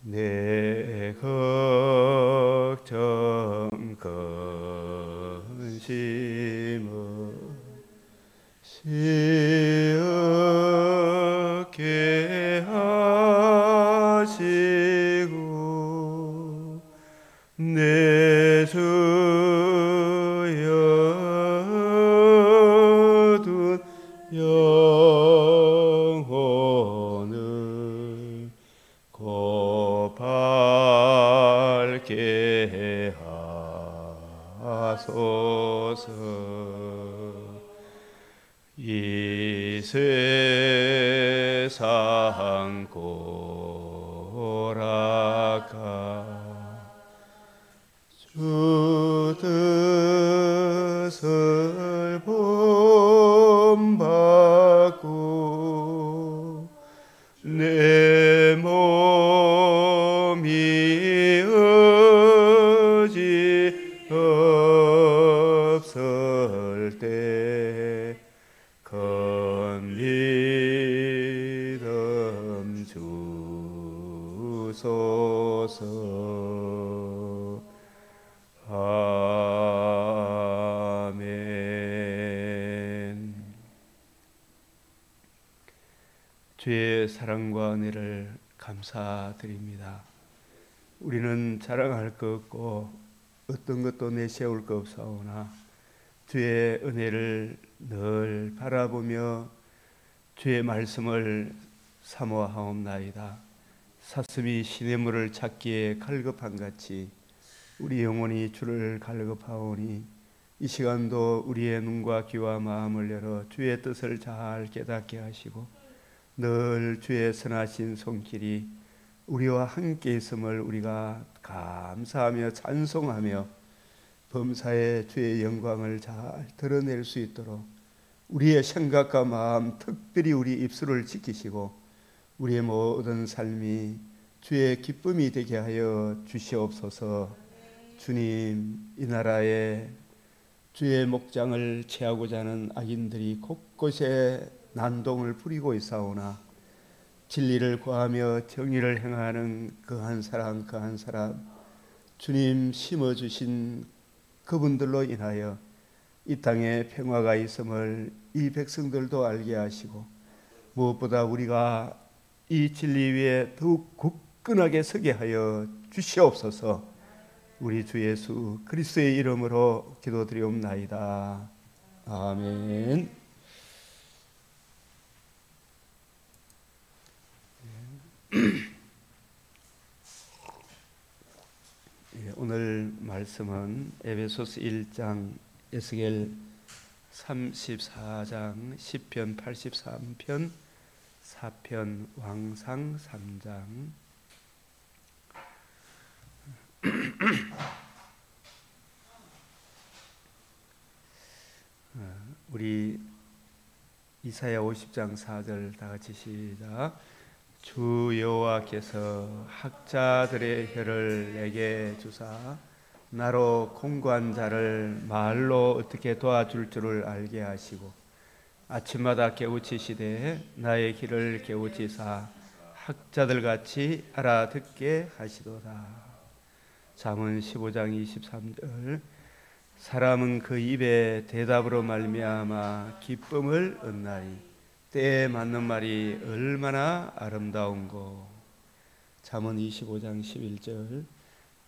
내 걱정 근심을 시었게 하시고 내 주여 둔 영혼을 곧 밝게 하소서. 이 세상 고락가 주 뜻을 본받고 내 몸이 의지 없을 때 큰 믿음 주소서. 아멘. 주의 사랑과 은혜를 감사드립니다. 우리는 자랑할 것 없고 어떤 것도 내세울 것 없사오나 주의 은혜를 늘 바라보며 주의 말씀을 사모하옵나이다. 사슴이 시냇물을 찾기에 갈급한 같이 우리 영혼이 주를 갈급하오니 이 시간도 우리의 눈과 귀와 마음을 열어 주의 뜻을 잘 깨닫게 하시고 늘 주의 선하신 손길이 우리와 함께 있음을 우리가 감사하며 찬송하며 범사에 주의 영광을 잘 드러낼 수 있도록 우리의 생각과 마음, 특별히 우리 입술을 지키시고 우리의 모든 삶이 주의 기쁨이 되게 하여 주시옵소서. 주님, 이 나라에 주의 목장을 취하고자 하는 악인들이 곳곳에 난동을 부리고 있사오나 진리를 구하며 정의를 행하는 그 한 사람 그 한 사람 주님 심어주신 그분들로 인하여 이 땅에 평화가 있음을 이 백성들도 알게 하시고 무엇보다 우리가 이 진리 위에 더욱 굳건하게 서게 하여 주시옵소서. 우리 주 예수 그리스도의 이름으로 기도드리옵나이다. 아멘. 오늘 말씀은 에베소서 1장, 에스겔 34장, 시편 83편, 사편, 왕상 3장. 우리 이사야 50장 4절 다 같이 시작. 주 여호와께서 학자들의 혀를 내게 주사 나로 공고한 자를 말로 어떻게 도와줄 줄을 알게 하시고 아침마다 깨우치시되 나의 길을 깨우치사 학자들같이 알아듣게 하시도다. 잠언 15장 23절 사람은 그 입에 대답으로 말미암아 기쁨을 얻나니 때에 맞는 말이 얼마나 아름다운고. 잠언 25장 11절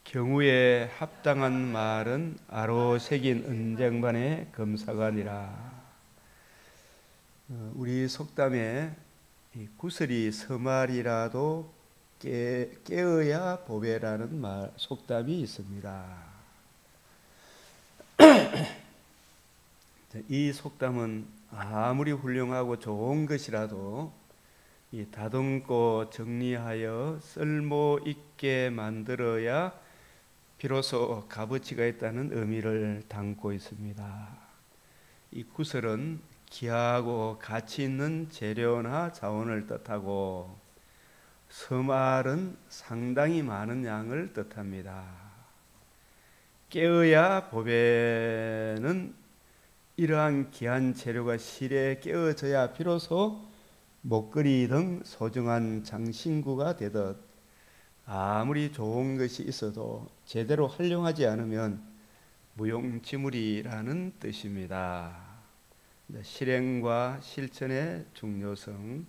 경우에 합당한 말은 아로 새긴 은쟁반의 금사관이라. 우리 속담에 구슬이 서말이라도 깨어야 보배라는 속담이 있습니다. 이 속담은 아무리 훌륭하고 좋은 것이라도 다듬고 정리하여 쓸모 있게 만들어야 비로소 값어치가 있다는 의미를 담고 있습니다. 이 구슬은 귀하고 가치 있는 재료나 자원을 뜻하고 서말은 상당히 많은 양을 뜻합니다. 깨어야 보배는 이러한 귀한 재료가 실에 깨어져야 비로소 목걸이 등 소중한 장신구가 되듯 아무리 좋은 것이 있어도 제대로 활용하지 않으면 무용지물이라는 뜻입니다. 실행과 실천의 중요성.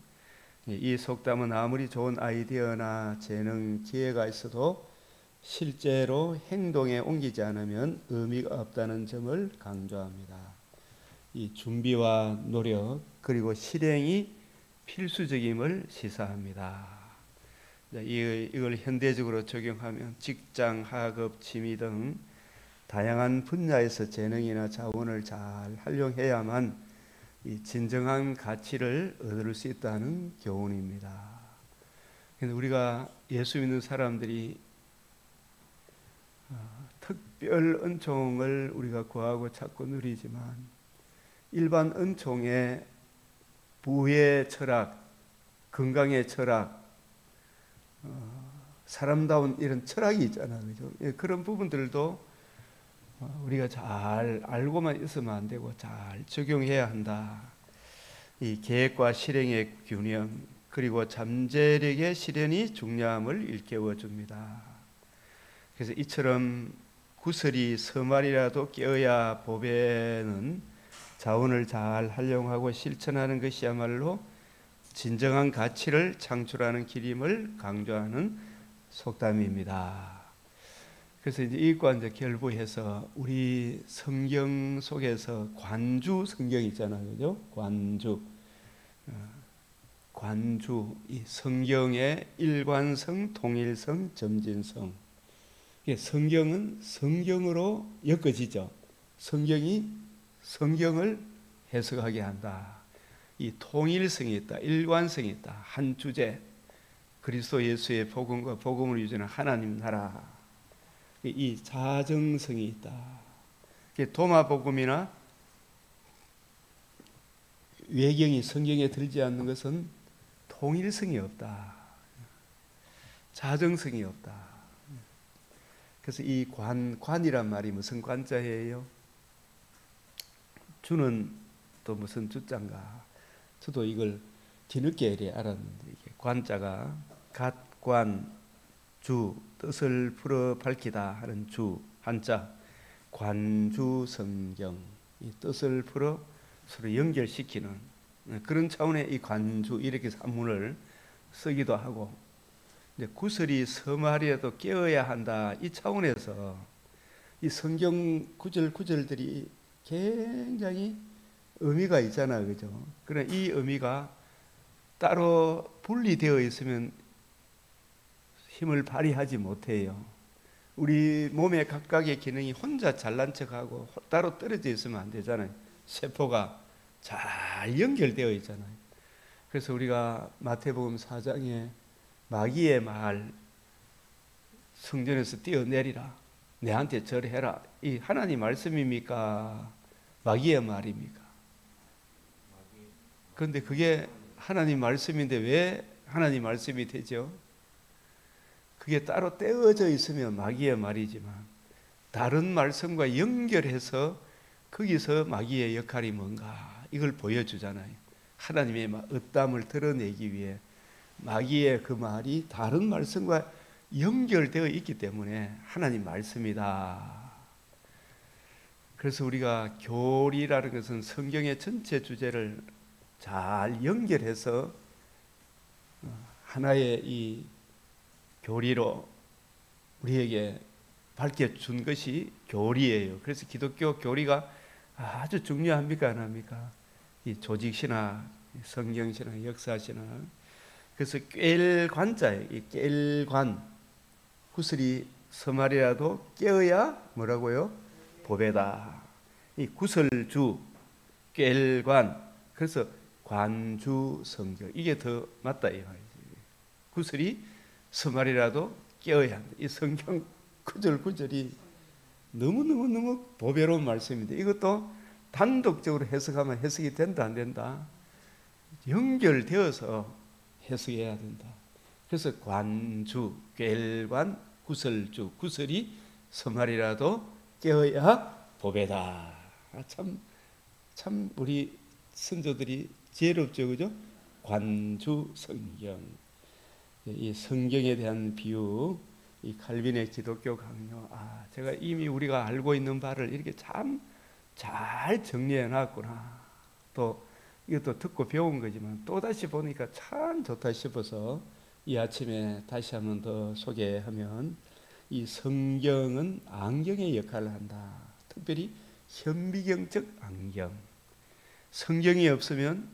이 속담은 아무리 좋은 아이디어나 재능, 기회가 있어도 실제로 행동에 옮기지 않으면 의미가 없다는 점을 강조합니다. 이 준비와 노력 그리고 실행이 필수적임을 시사합니다. 이걸 현대적으로 적용하면 직장, 학업, 취미 등 다양한 분야에서 재능이나 자원을 잘 활용해야만 이 진정한 가치를 얻을 수 있다는 교훈입니다. 그래서 우리가 예수 믿는 사람들이 특별 은총을 우리가 구하고 찾고 누리지만 일반 은총의 부의 철학, 건강의 철학, 사람다운 이런 철학이 있잖아요. 그죠? 그런 부분들도 우리가 잘 알고만 있으면 안 되고 잘 적용해야 한다. 이 계획과 실행의 균형 그리고 잠재력의 실현이 중요함을 일깨워 줍니다. 그래서 이처럼 구슬이 서말이라도 깨어야 보배는 자원을 잘 활용하고 실천하는 것이야말로 진정한 가치를 창출하는 길임을 강조하는 속담입니다. 그래서 이제 이것과 이제 결부해서 우리 성경 속에서 관주 성경 있잖아요, 그죠? 관주 이 성경의 일관성, 통일성, 점진성. 성경은 성경으로 엮어지죠. 성경이 성경을 해석하게 한다. 이 통일성이 있다, 일관성이 있다. 한 주제, 그리스도 예수의 복음과 복음을 유지하는 하나님 나라. 이 자정성이 있다. 도마복음이나 외경이 성경에 들지 않는 것은 통일성이 없다. 자정성이 없다. 그래서 이 관이란 말이 무슨 관자예요? 주는 또 무슨 주자인가? 저도 이걸 뒤늦게 알았는데 이게 관자가 갓관 주 뜻을 풀어 밝히다 하는 주 한자 관주 성경 이 뜻을 풀어 서로 연결시키는 그런 차원의 이 관주 이렇게 산문을 쓰기도 하고 이제 구슬이 서말이라도 깨어야 한다 이 차원에서 이 성경 구절들이 굉장히 의미가 있잖아요, 그죠? 그러나 이 의미가 따로 분리되어 있으면 힘을 발휘하지 못해요. 우리 몸의 각각의 기능이 혼자 잘난 척하고 따로 떨어져 있으면 안 되잖아요. 세포가 잘 연결되어 있잖아요. 그래서 우리가 마태복음 4장에 마귀의 말 성전에서 뛰어내리라 내한테 절해라 이 하나님 말씀입니까? 마귀의 말입니까? 그런데 그게 하나님 말씀인데 왜 하나님 말씀이 되죠? 그게 따로 떼어져 있으면 마귀의 말이지만 다른 말씀과 연결해서 거기서 마귀의 역할이 뭔가 이걸 보여주잖아요. 하나님의 의담을 드러내기 위해 마귀의 그 말이 다른 말씀과 연결되어 있기 때문에 하나님 말씀이다. 그래서 우리가 교리라는 것은 성경의 전체 주제를 잘 연결해서 하나의 이 교리로 우리에게 밝혀준 것이 교리예요. 그래서 기독교 교리가 아주 중요합니까? 안 합니까? 이 조직신학, 성경신학, 역사신학. 그래서 꿰관자예요. 이 꿰관. 구슬이 서말이라도 깨어야 뭐라고요? 보배다. 이 구슬주, 꿰관. 그래서 관주 성경. 이게 더 맞다. 구슬이 서말이라도 깨어야 한다. 이 성경 구절이 너무 보배로운 말씀인데 이것도 단독적으로 해석하면 해석이 된다 안 된다? 연결되어서 해석해야 된다. 그래서 관주, 꿰관, 구설주, 구설이 서말이라도 깨어야 보배다. 참 우리 선조들이 지혜롭죠, 그죠? 관주 성경. 이 성경에 대한 비유, 이 칼빈의 기독교 강요, 제가 이미 우리가 알고 있는 바를 이렇게 참 잘 정리해 놨구나. 또 이것도 듣고 배운 거지만 또다시 보니까 참 좋다 싶어서 이 아침에 다시 한번 더 소개하면, 이 성경은 안경의 역할을 한다. 특별히 현미경적 안경. 성경이 없으면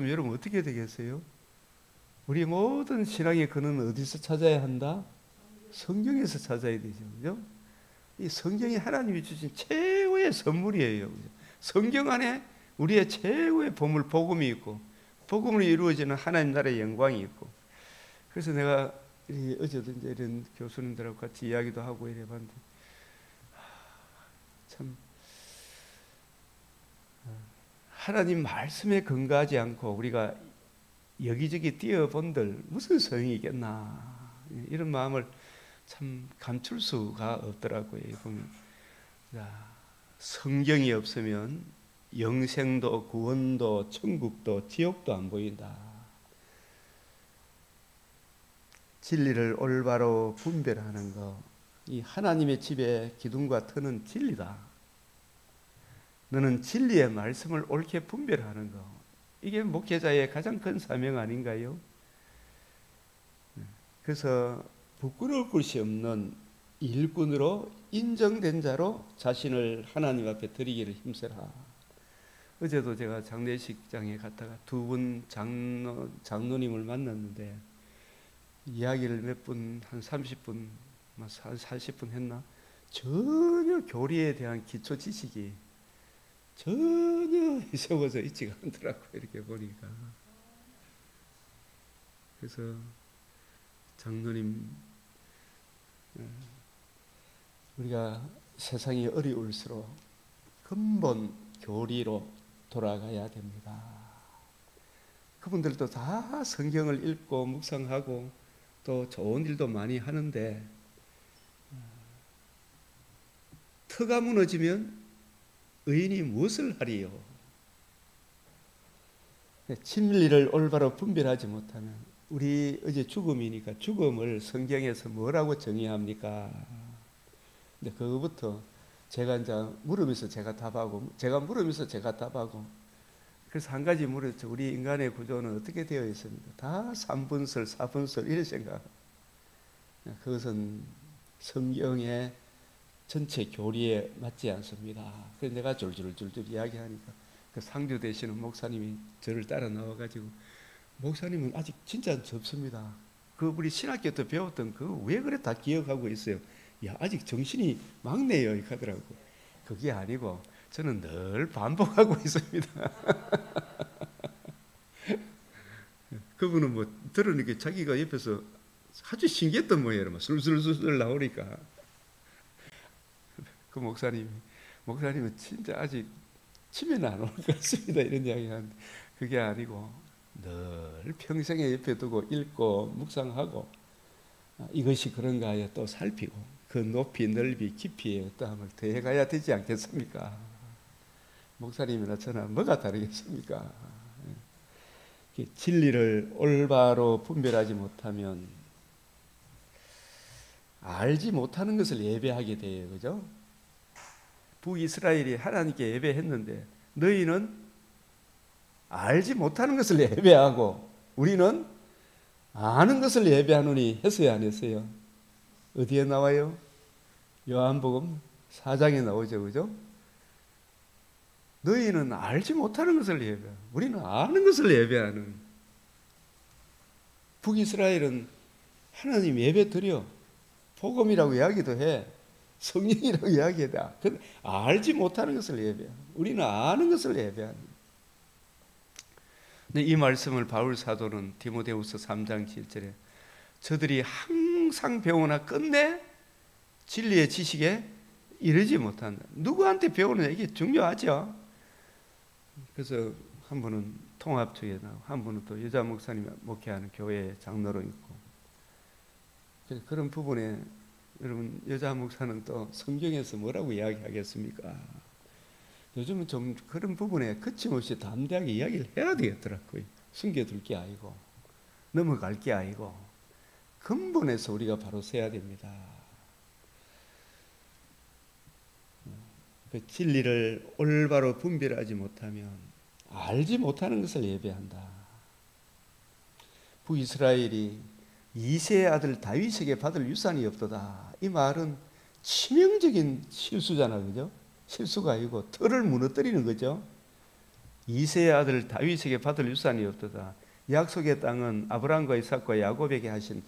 여러분 어떻게 되겠어요? 우리 모든 신앙의 근원은 어디서 찾아야 한다? 성경에서 찾아야 되죠. 그죠? 이 성경이 하나님이 주신 최고의 선물이에요. 그죠? 성경 안에 우리의 최고의 보물, 복음이 있고, 복음으로 이루어지는 하나님 나라의 영광이 있고. 그래서 내가 어제도 이제 이런 교수님들하고 같이 이야기도 하고 이래 봤는데, 참 하나님 말씀에 근거하지 않고 우리가 여기저기 뛰어본들 무슨 소용이 있겠나, 이런 마음을 참 감출 수가 없더라고요. 보면 성경이 없으면 영생도 구원도 천국도 지옥도 안 보인다. 진리를 올바로 분별하는 것, 이 하나님의 집의 기둥과 터는 진리다. 너는 진리의 말씀을 옳게 분별하는 것, 이게 목회자의 가장 큰 사명 아닌가요? 그래서 부끄러울 것이 없는 일꾼으로 인정된 자로 자신을 하나님 앞에 드리기를 힘쓰라. 어제도 제가 장례식장에 갔다가 두 분 장로님을 만났는데, 이야기를 몇 분, 한 30분, 한 40분 했나? 전혀 교리에 대한 기초 지식이 전혀 적어져 있지가 않더라고요. 이렇게 보니까. 그래서 장로님, 우리가 세상이 어려울수록 근본 교리로 돌아가야 됩니다. 그분들도 다 성경을 읽고 묵상하고 또 좋은 일도 많이 하는데, 터가 무너지면 의인이 무엇을 하리요? 진리를 올바로 분별하지 못하면, 우리 어제 죽음이니까 죽음을 성경에서 뭐라고 정의합니까? 근데 그거부터 제가 이제 물으면서 제가 답하고, 제가 물으면서 제가 답하고, 그래서 한 가지 물었죠. 우리 인간의 구조는 어떻게 되어 있습니까? 다 3분설, 4분설 이런 생각. 그것은 성경의 전체 교리에 맞지 않습니다. 그래서 내가 줄줄줄줄 이야기하니까 그 상주 되시는 목사님이 저를 따라 나와가지고, 목사님은 아직 진짜 젊습니다. 그 우리 신학교 때 배웠던 그 왜 그래 다 기억하고 있어요. 야, 아직 정신이 막내요, 이렇게 하더라고. 그게 아니고 저는 늘 반복하고 있습니다. 그분은 뭐 들으니까 자기가 옆에서 아주 신기했던 모양이에요. 막 술술술 나오니까. 그 목사님은 진짜 아직 치매는 안 올 것 같습니다, 이런 이야기 하는데, 그게 아니고 늘 평생에 옆에 두고 읽고 묵상하고, 이것이 그런가 하여 또 살피고 그 높이 넓이 깊이의 어떠함을 더해가야 되지 않겠습니까? 목사님이나 저나 뭐가 다르겠습니까? 진리를 올바로 분별하지 못하면 알지 못하는 것을 예배하게 돼요. 그죠? 북이스라엘이 하나님께 예배했는데, 너희는 알지 못하는 것을 예배하고 우리는 아는 것을 예배하노니 했어요, 안 했어요? 어디에 나와요? 요한복음 4장에 나오죠. 그죠? 너희는 알지 못하는 것을 예배하고 우리는 아는 것을 예배하는. 북이스라엘은 하나님 예배 드려, 복음이라고 이야기도 해, 성령이라고 이야기해다. 알지 못하는 것을 예배하고 우리는 아는 것을 예배하는. 근데 이 말씀을 바울 사도는 디모데후서 3장 7절에 저들이 항상 배우나 끝내 진리의 지식에 이르지 못한다. 누구한테 배우느냐, 이게 중요하죠. 그래서 한 분은 통합 쪽에 나오고, 한 분은 또 여자 목사님이 목회하는 교회 장로로 있고, 그런 부분에 여러분, 여자 목사는 또 성경에서 뭐라고 이야기하겠습니까? 요즘은 좀 그런 부분에 거침없이 담대하게 이야기를 해야 되겠더라고요. 숨겨둘 게 아니고. 넘어갈 게 아니고 근본에서 우리가 바로 서야 됩니다. 그 진리를 올바로 분별하지 못하면 알지 못하는 것을 예배한다. 북이스라엘이 이새의 아들 다윗에게 받을 유산이 없도다. 이 말은 치명적인 실수잖아, 그죠? 실수가 아니고 틀을 무너뜨리는 거죠. 이새의 아들 다윗에게 받을 유산이 없도다. 약속의 땅은 아브라함과 이삭과 야곱에게 하신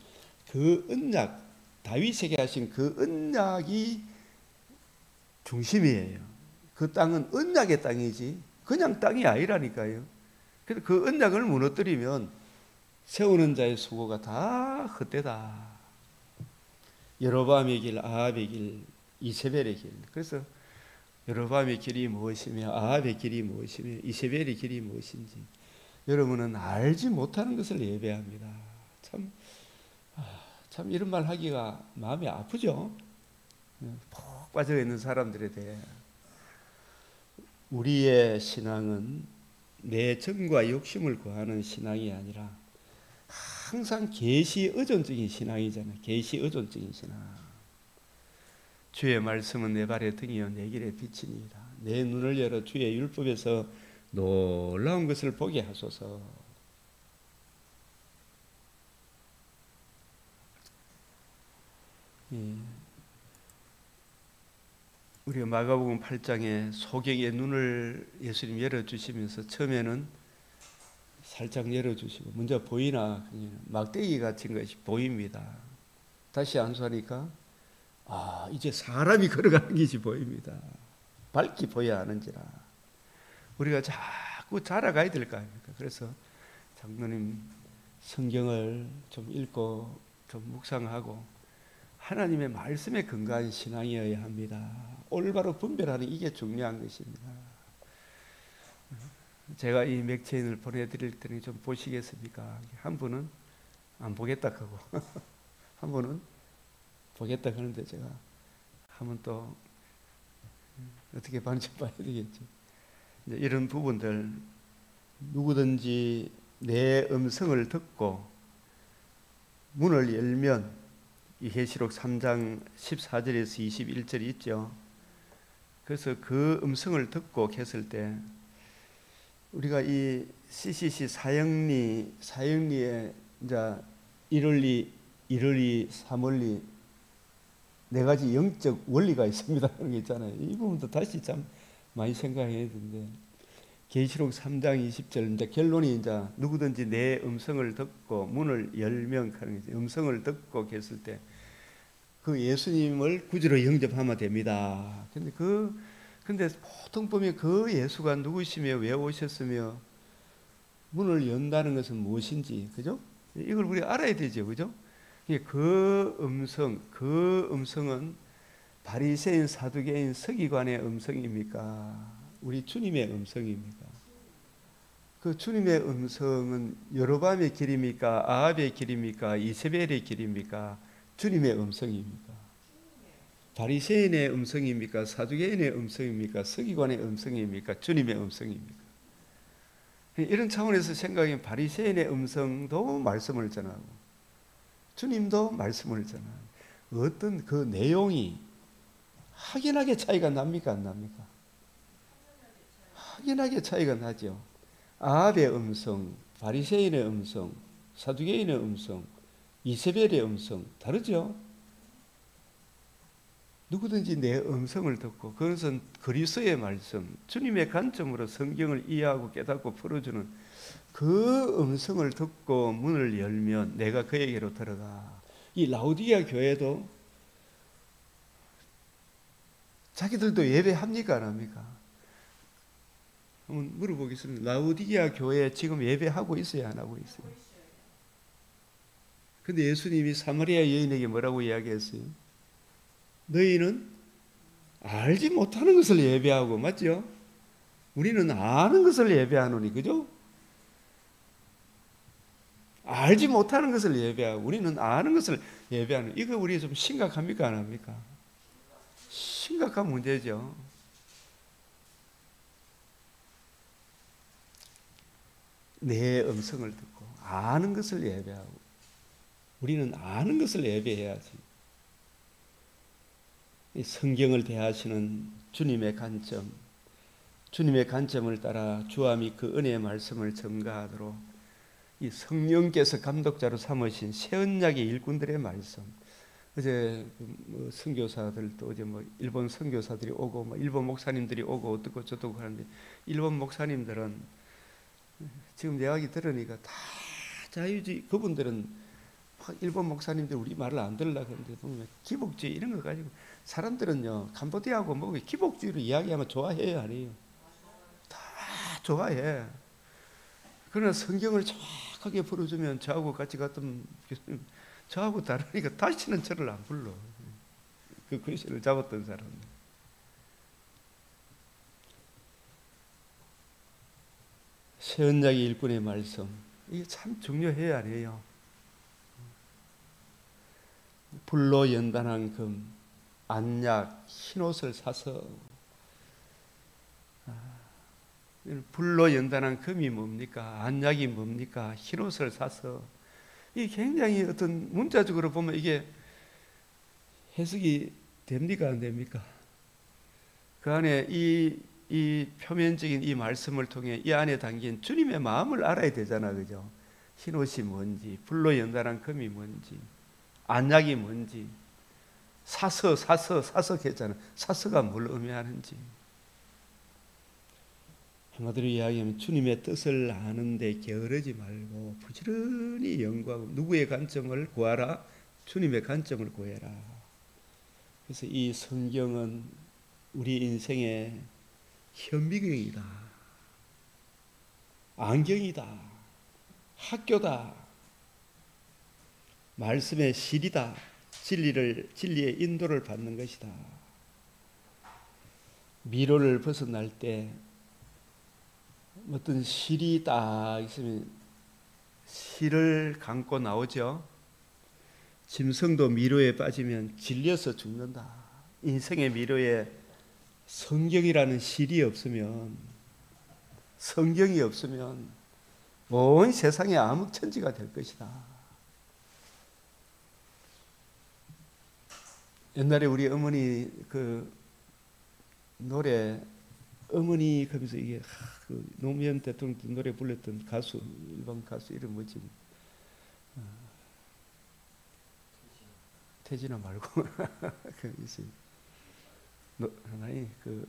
그 언약, 다윗에게 하신 그 언약이 중심이에요. 그 땅은 언약의 땅이지 그냥 땅이 아니라니까요. 그래서 그 언약을 무너뜨리면 세우는 자의 수고가 다 헛되다. 여로보암의 길, 아합의 길, 이세벨의 길. 그래서 여로보암의 길이 무엇이며 아합의 길이 무엇이며 이세벨의 길이 무엇인지 여러분은 알지 못하는 것을 예배합니다. 참 이런 말 하기가 마음이 아프죠. 푹 빠져 있는 사람들에 대해 우리의 신앙은 내 정과 욕심을 구하는 신앙이 아니라 항상 계시 의존적인 신앙이잖아요. 계시 의존적인 신앙. 주의 말씀은 내 발의 등이요 내 길의 빛이니이다. 내 눈을 열어 주의 율법에서 놀라운 것을 보게 하소서. 우리가 마가복음 8장에 소경의 눈을 예수님 열어주시면서 처음에는 살짝 열어주시고 먼저 보이나 막대기 같은 것이 보입니다. 다시 안수하니까 이제 사람이 걸어가는 것이 보입니다. 밝게 보여야 하는지라. 우리가 자꾸 자라가야 될 거 아닙니까? 그래서 장로님 성경을 좀 읽고 좀 묵상하고 하나님의 말씀에 근거한 신앙이어야 합니다. 올바로 분별하는 이게 중요한 것입니다. 제가 이 맥체인을 보내드릴 때는 좀 보시겠습니까? 한 분은 안 보겠다 하고 한 분은 보겠다 하는데 제가 한번 또 어떻게 반지 봐야 되겠죠. 이제 이런 부분들 누구든지 내 음성을 듣고 문을 열면 이 계시록 3장 14절에서 21절이 있죠. 그래서 그 음성을 듣고 했을 때 우리가 이 CCC 사형리의 이제 1원리, 2원리, 3원리 네 가지 영적 원리가 있습니다. 그런 게 있잖아요. 이 부분도 다시 참 많이 생각해야 되는데 계시록 3장 20절 이제 결론이 이제 누구든지 내 음성을 듣고 문을 열면 하는 거죠. 음성을 듣고 했을 때 그 예수님을 구주로 영접하면 됩니다. 근데 보통 보면 그 예수가 누구시며 왜 오셨으며 문을 연다는 것은 무엇인지, 그죠? 이걸 우리가 알아야 되죠, 그죠? 그 음성은 바리새인, 사두개인, 서기관의 음성입니까? 우리 주님의 음성입니까? 그 주님의 음성은 여로보암의 길입니까? 아합의 길입니까? 이세벨의 길입니까? 주님의 음성입니까? 바리새인의 음성입니까? 사두개인의 음성입니까? 서기관의 음성입니까? 주님의 음성입니까? 이런 차원에서 생각하면 바리새인의 음성도 말씀을 전하고 주님도 말씀을 전하고 어떤 그 내용이 확연하게 차이가 납니까? 안 납니까? 확연하게 차이가 나죠. 아합의 음성, 바리새인의 음성, 사두개인의 음성, 이세벨의 음성 다르죠. 누구든지 내 음성을 듣고 그것은 그리스도의 말씀, 주님의 관점으로 성경을 이해하고 깨닫고 풀어주는 그 음성을 듣고 문을 열면 내가 그에게로 들어가. 이 라우디게아 교회도 자기들도 예배합니까? 안 합니까? 한번 물어보겠습니다. 라우디게아 교회 지금 예배하고 있어요? 안 하고 있어요? 근데 예수님이 사마리아 여인에게 뭐라고 이야기했어요? 너희는 알지 못하는 것을 예배하고, 맞죠? 우리는 아는 것을 예배하노니, 그죠? 알지 못하는 것을 예배하고 우리는 아는 것을 예배하는, 이거 우리 좀 심각합니까? 안 합니까? 심각한 문제죠. 내 음성을 듣고 아는 것을 예배하고 우리는 아는 것을 예배해야지. 이 성경을 대하시는 주님의 관점, 주님의 관점을 따라 주와 및 그 은혜의 말씀을 전가하도록 이 성령께서 감독자로 삼으신 새 언약의 일꾼들의 말씀. 어제 뭐 선교사들도 어제 뭐 일본 선교사들이 오고 뭐 일본 목사님들이 오고 어떻고 저떻고 하는데 일본 목사님들은 지금 이야기 들으니까 다 자유주의, 그분들은 막 일본 목사님들 우리 말을 안 들으려고 하는데 보면 기복주의 이런 거 가지고 사람들은요 캄보디아하고 뭐 기복주의로 이야기하면 좋아해요, 안 해요? 다 좋아해. 그러나 성경을 정확하게 풀어주면 저하고 같이 갔던 교수님, 저하고 다르니까 다시는 저를 안 불러. 그 글씨를 잡았던 사람. 새 언약의 일꾼의 말씀, 이게 참 중요해요, 아니에요? 불로 연단한 금, 안약, 흰옷을 사서. 불로 연단한 금이 뭡니까? 안약이 뭡니까? 흰옷을 사서. 이게 굉장히 어떤 문자적으로 보면 이게 해석이 됩니까? 안 됩니까? 그 안에 이 표면적인 이 말씀을 통해 이 안에 담긴 주님의 마음을 알아야 되잖아, 그죠? 흰옷이 뭔지, 불로 연단한 금이 뭔지, 안약이 뭔지, 사서 했잖아. 사서가 뭘 의미하는지. 한마디로 이야기하면 주님의 뜻을 아는데 게으르지 말고 부지런히 연구하고 누구의 관점을 구하라? 주님의 관점을 구해라. 그래서 이 성경은 우리 인생의 현미경이다, 안경이다, 학교다, 말씀의 실이다, 진리의 인도를 받는 것이다. 미로를 벗어날 때 어떤 실이 딱 있으면 실을 감고 나오죠. 짐승도 미로에 빠지면 질려서 죽는다. 인생의 미로에 성경이라는 실이 없으면, 성경이 없으면 온 세상의 암흑천지가 될 것이다. 옛날에 우리 어머니 그 노래, 어머니 하면서 이게 그 노무현 대통령 노래 불렀던 가수, 일본 가수 이름 뭐지? 태진아 말고 하나의 그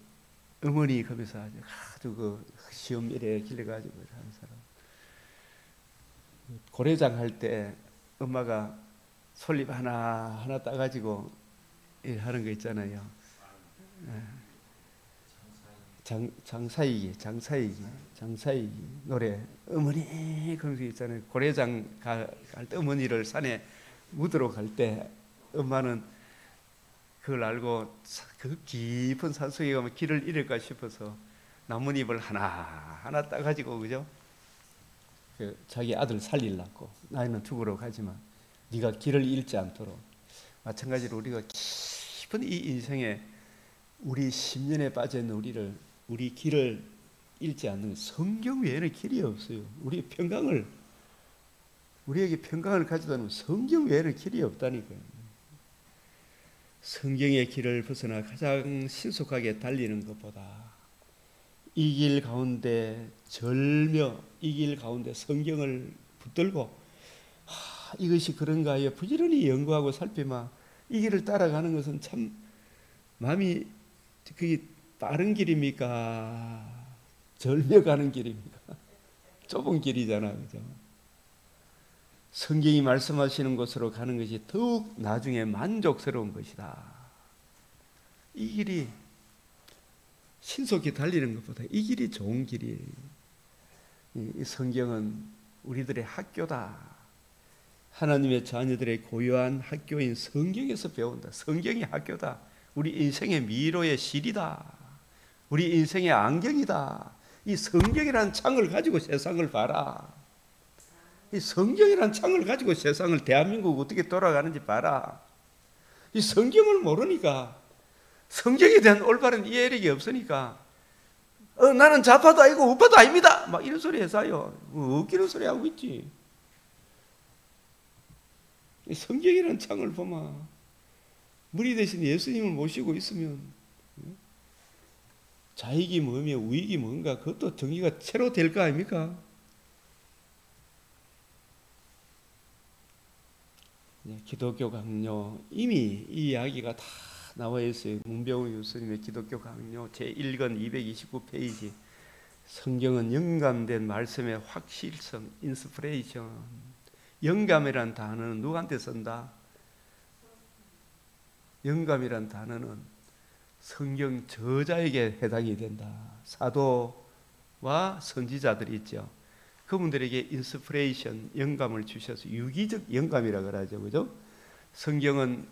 어머니 하면서 아주 그 시험 이래 길러가지고 하는 사람. 고래장 할 때 엄마가 솔잎 하나 따가지고 하는 거 있잖아요. 장사이기 노래. 어머니 그런 거 있잖아요. 고래장 갈 때 어머니를 산에 묻으러 갈 때 엄마는 그걸 알고 그 깊은 산속에 가면 길을 잃을까 싶어서 나뭇잎을 하나 따가지고, 그죠? 그 자기 아들 살리려고, 나이는 죽으러 가지만 네가 길을 잃지 않도록. 마찬가지로 우리가 깊은 이 인생에 우리 10년에 빠져있는 우리 길을 잃지 않는, 성경 외에는 길이 없어요. 우리에게 평강을 가져다 놓은 성경 외에는 길이 없다니까요. 성경의 길을 벗어나 가장 신속하게 달리는 것보다 이 길 가운데 절며, 이 길 가운데 성경을 붙들고 이것이 그런가 하여 부지런히 연구하고 살피마 이 길을 따라가는 것은 참 마음이, 그게 빠른 길입니까? 절며 가는 길입니까? 좁은 길이잖아, 그죠? 성경이 말씀하시는 곳으로 가는 것이 더욱 나중에 만족스러운 것이다. 이 길이 신속히 달리는 것보다 이 길이 좋은 길이에요. 이 성경은 우리들의 학교다. 하나님의 자녀들의 고유한 학교인 성경에서 배운다. 성경이 학교다. 우리 인생의 미로의 실이다. 우리 인생의 안경이다. 이 성경이라는 창을 가지고 세상을 봐라. 이 성경이라는 창을 가지고 세상을, 대한민국 어떻게 돌아가는지 봐라. 이 성경을 모르니까, 성경에 대한 올바른 이해력이 없으니까 나는 좌파도 아니고 우파도 아닙니다 막 이런 소리 해서요. 웃기는 소리 하고 있지. 성경이라는 창을 보면 무리 대신 예수님을 모시고 있으면 자익이 뭐며 우익이 뭔가 그것도 정의가 채로 될 거 아닙니까? 기독교 강요 이미 이 이야기가 다 나와 있어요. 문병우 교수님의 기독교 강요 제1권 229페이지. 성경은 영감된 말씀의 확실성, 인스피레이션. 영감이란 단어는 누구한테 쓴다? 영감이란 단어는 성경 저자에게 해당이 된다. 사도와 선지자들이 있죠. 그분들에게 인스피레이션, 영감을 주셔서 유기적 영감이라 그러죠. 그죠?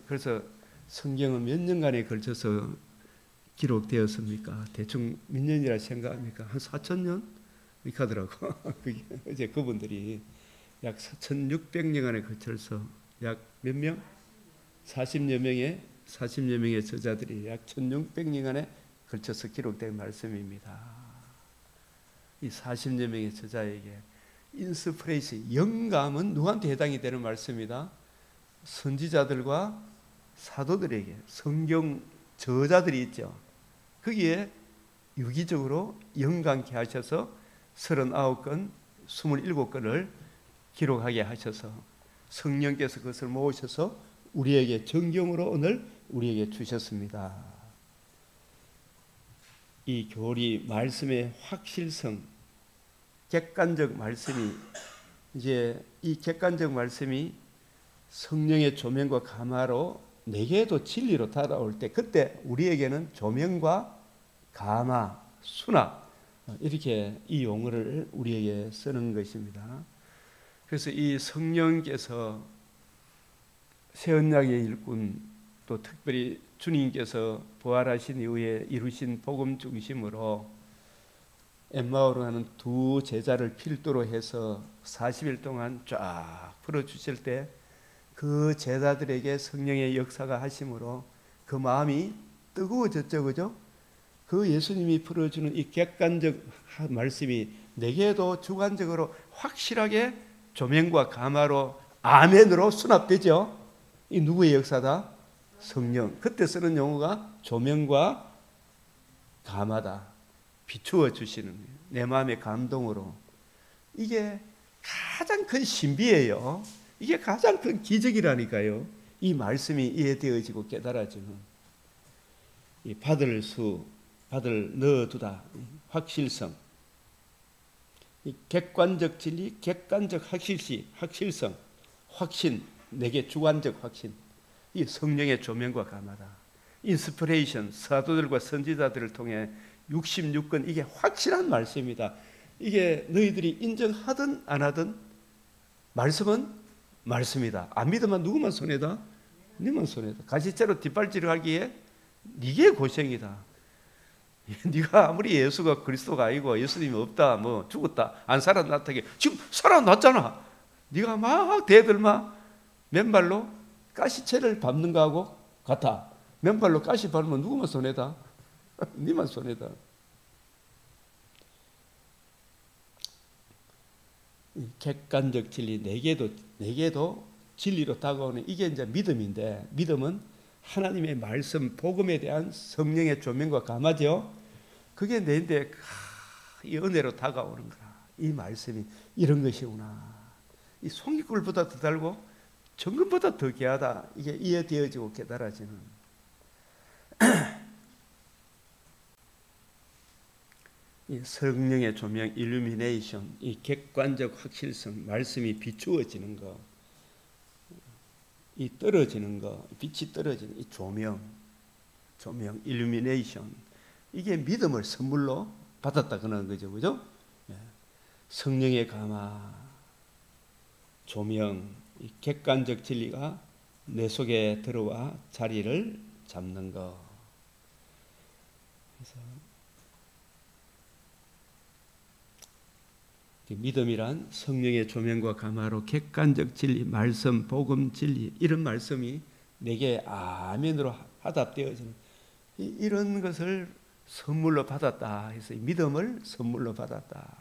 그래서 성경은 몇 년간에 걸쳐서 기록되었습니까? 대충 몇 년이라 생각합니까? 한 4,000년? 이렇게 하더라고. 이제 그분들이 약 4,600년간에 걸쳐서 약 몇 명? 40여 명의 저자들이 약 1,600년간에 걸쳐서 기록된 말씀입니다. 이 40여 명의 저자에게 인스피레이션, 영감은 누구한테 해당이 되는 말씀이다? 선지자들과 사도들에게, 성경 저자들이 있죠. 거기에 유기적으로 영감케 하셔서 39권, 27권을 기록하게 하셔서 성령께서 그것을 모으셔서 우리에게 정경으로 오늘 우리에게 주셨습니다. 이 교리 말씀의 확실성, 객관적 말씀이 이제 이 객관적 말씀이 성령의 조명과 감화로 내게도 진리로 다가올 때 그때 우리에게는 조명과 감화, 수납 이렇게 이 용어를 우리에게 쓰는 것입니다. 그래서 이 성령께서 새 언약의 일꾼 또 특별히 주님께서 부활하신 이후에 이루신 복음 중심으로 엠마오로 하는 두 제자를 필두로 해서 40일 동안 쫙 풀어주실 때 그 제자들에게 성령의 역사가 하심으로 그 마음이 뜨거워졌죠. 그죠? 그 예수님이 풀어주는 이 객관적 말씀이 내게도 주관적으로 확실하게 조명과 감화로 아멘으로 수납되죠. 이 누구의 역사다? 성령. 그때 쓰는 용어가 조명과 감화다. 비추어 주시는 거예요. 내 마음의 감동으로. 이게 가장 큰 신비예요. 이게 가장 큰 기적이라니까요. 이 말씀이 이해되어지고 깨달아지는 이 받을 넣어두다. 확실성. 이 객관적 진리, 객관적 확실성, 확신, 내게 주관적 확신. 이 성령의 조명과 감화다. 인스피레이션, 사도들과 선지자들을 통해 66권 이게 확실한 말씀이다. 이게 너희들이 인정하든 안 하든 말씀은 말씀이다. 안 믿으면 누구만 손해다? 너만 손해다. 가시채로 뒷발질하기에 네게 고생이다. 네가 아무리 예수가 그리스도가 아니고 예수님이 없다, 뭐 죽었다, 안 살아났다게 지금 살아났잖아. 네가 막 대들마 맨발로 가시채를 밟는 거하고 같아. 맨발로 가시 밟으면 누구만 손해다? 네만 손해다. 객관적 진리, 내게도 진리로 다가오는 이게 이제 믿음인데, 믿음은 하나님의 말씀, 복음에 대한 성령의 조명과 감화죠. 그게 내인데 이 은혜로 다가오는 거라. 이 말씀이 이런 것이구나. 이 송이꿀보다 더 달고 정금보다 더 귀하다. 이게 이해되어지고 깨달아지는. 이 성령의 조명, 일루미네이션, 이 객관적 확실성, 말씀이 비추어지는 거, 이 떨어지는 거, 빛이 떨어지는 이 조명, 일루미네이션, 이게 믿음을 선물로 받았다 그러는 거죠, 그죠? 성령의 감화, 조명, 이 객관적 진리가 내 속에 들어와 자리를 잡는 거. 그래서 믿음이란 성령의 조명과 감화로 객관적 진리, 말씀, 복음 진리 이런 말씀이 내게 아멘으로 화답되어지는 이런 것을 선물로 받았다 해서 믿음을 선물로 받았다.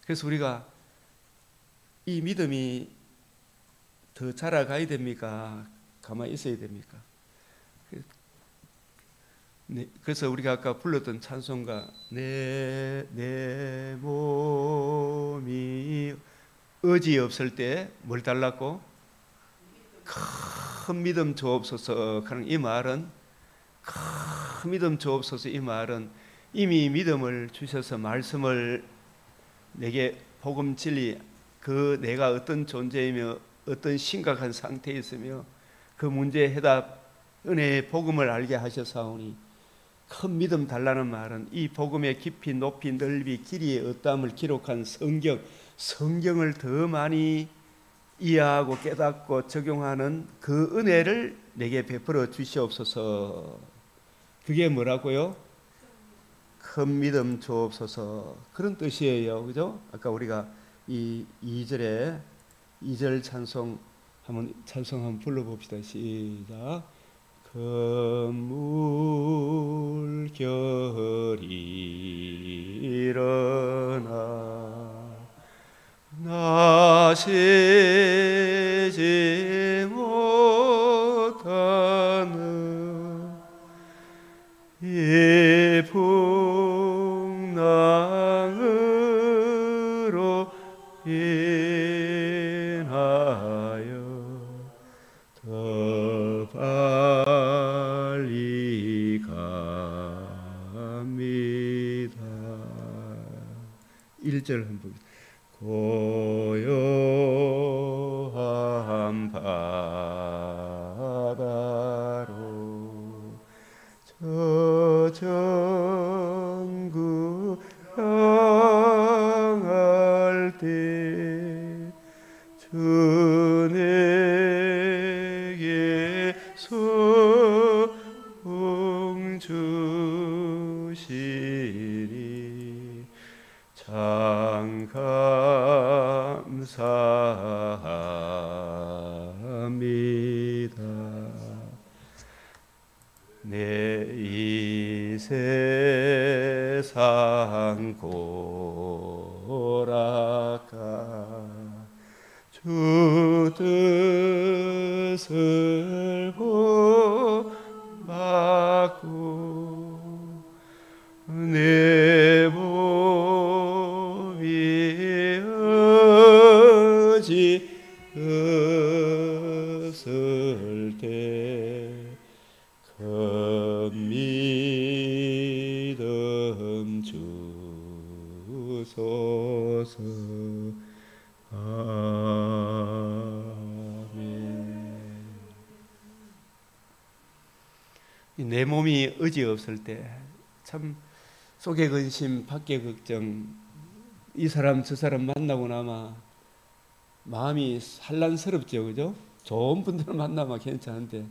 그래서 우리가 이 믿음이 더 자라가야 됩니까? 가만히 있어야 됩니까? 네, 그래서 우리가 아까 불렀던 찬송가 내 몸이 의지 없을 때 뭘 달라고? 큰 믿음 주옵소서 하는 이 말은, 큰 믿음 주옵소서 이 말은 이미 믿음을 주셔서 말씀을 내게 복음 진리, 그 내가 어떤 존재이며 어떤 심각한 상태에 있으며 그 문제의 해답 은혜의 복음을 알게 하셨사오니, 큰 믿음 달라는 말은 이 복음의 깊이 높이 넓이 길이의 어떠함을 기록한 성경을 더 많이 이해하고 깨닫고 적용하는 그 은혜를 내게 베풀어 주시옵소서. 그게 뭐라고요? 큰 믿음 주옵소서. 그런 뜻이에요. 그죠? 아까 우리가 이 2절 찬송 한번 불러봅시다. 시작. 금물결이 일어나 나 세지 못하는 이 풍랑으로 인하여 더 빨리 갑니다. 1절 한번 고요한 바다로 저 천국 향할 때 주 내게 소봉 주시리 참 감사합니다. 내 이 세상 고락가 주 뜻을 본받고 내 몸이 의지 없을 때 큰 믿음 주소서. 내 몸이 의지 없을 때 참 속에 근심 밖에 걱정, 이 사람 저 사람 만나고 나면 마음이 산란스럽죠. 그죠? 좋은 분들 만나면 괜찮은데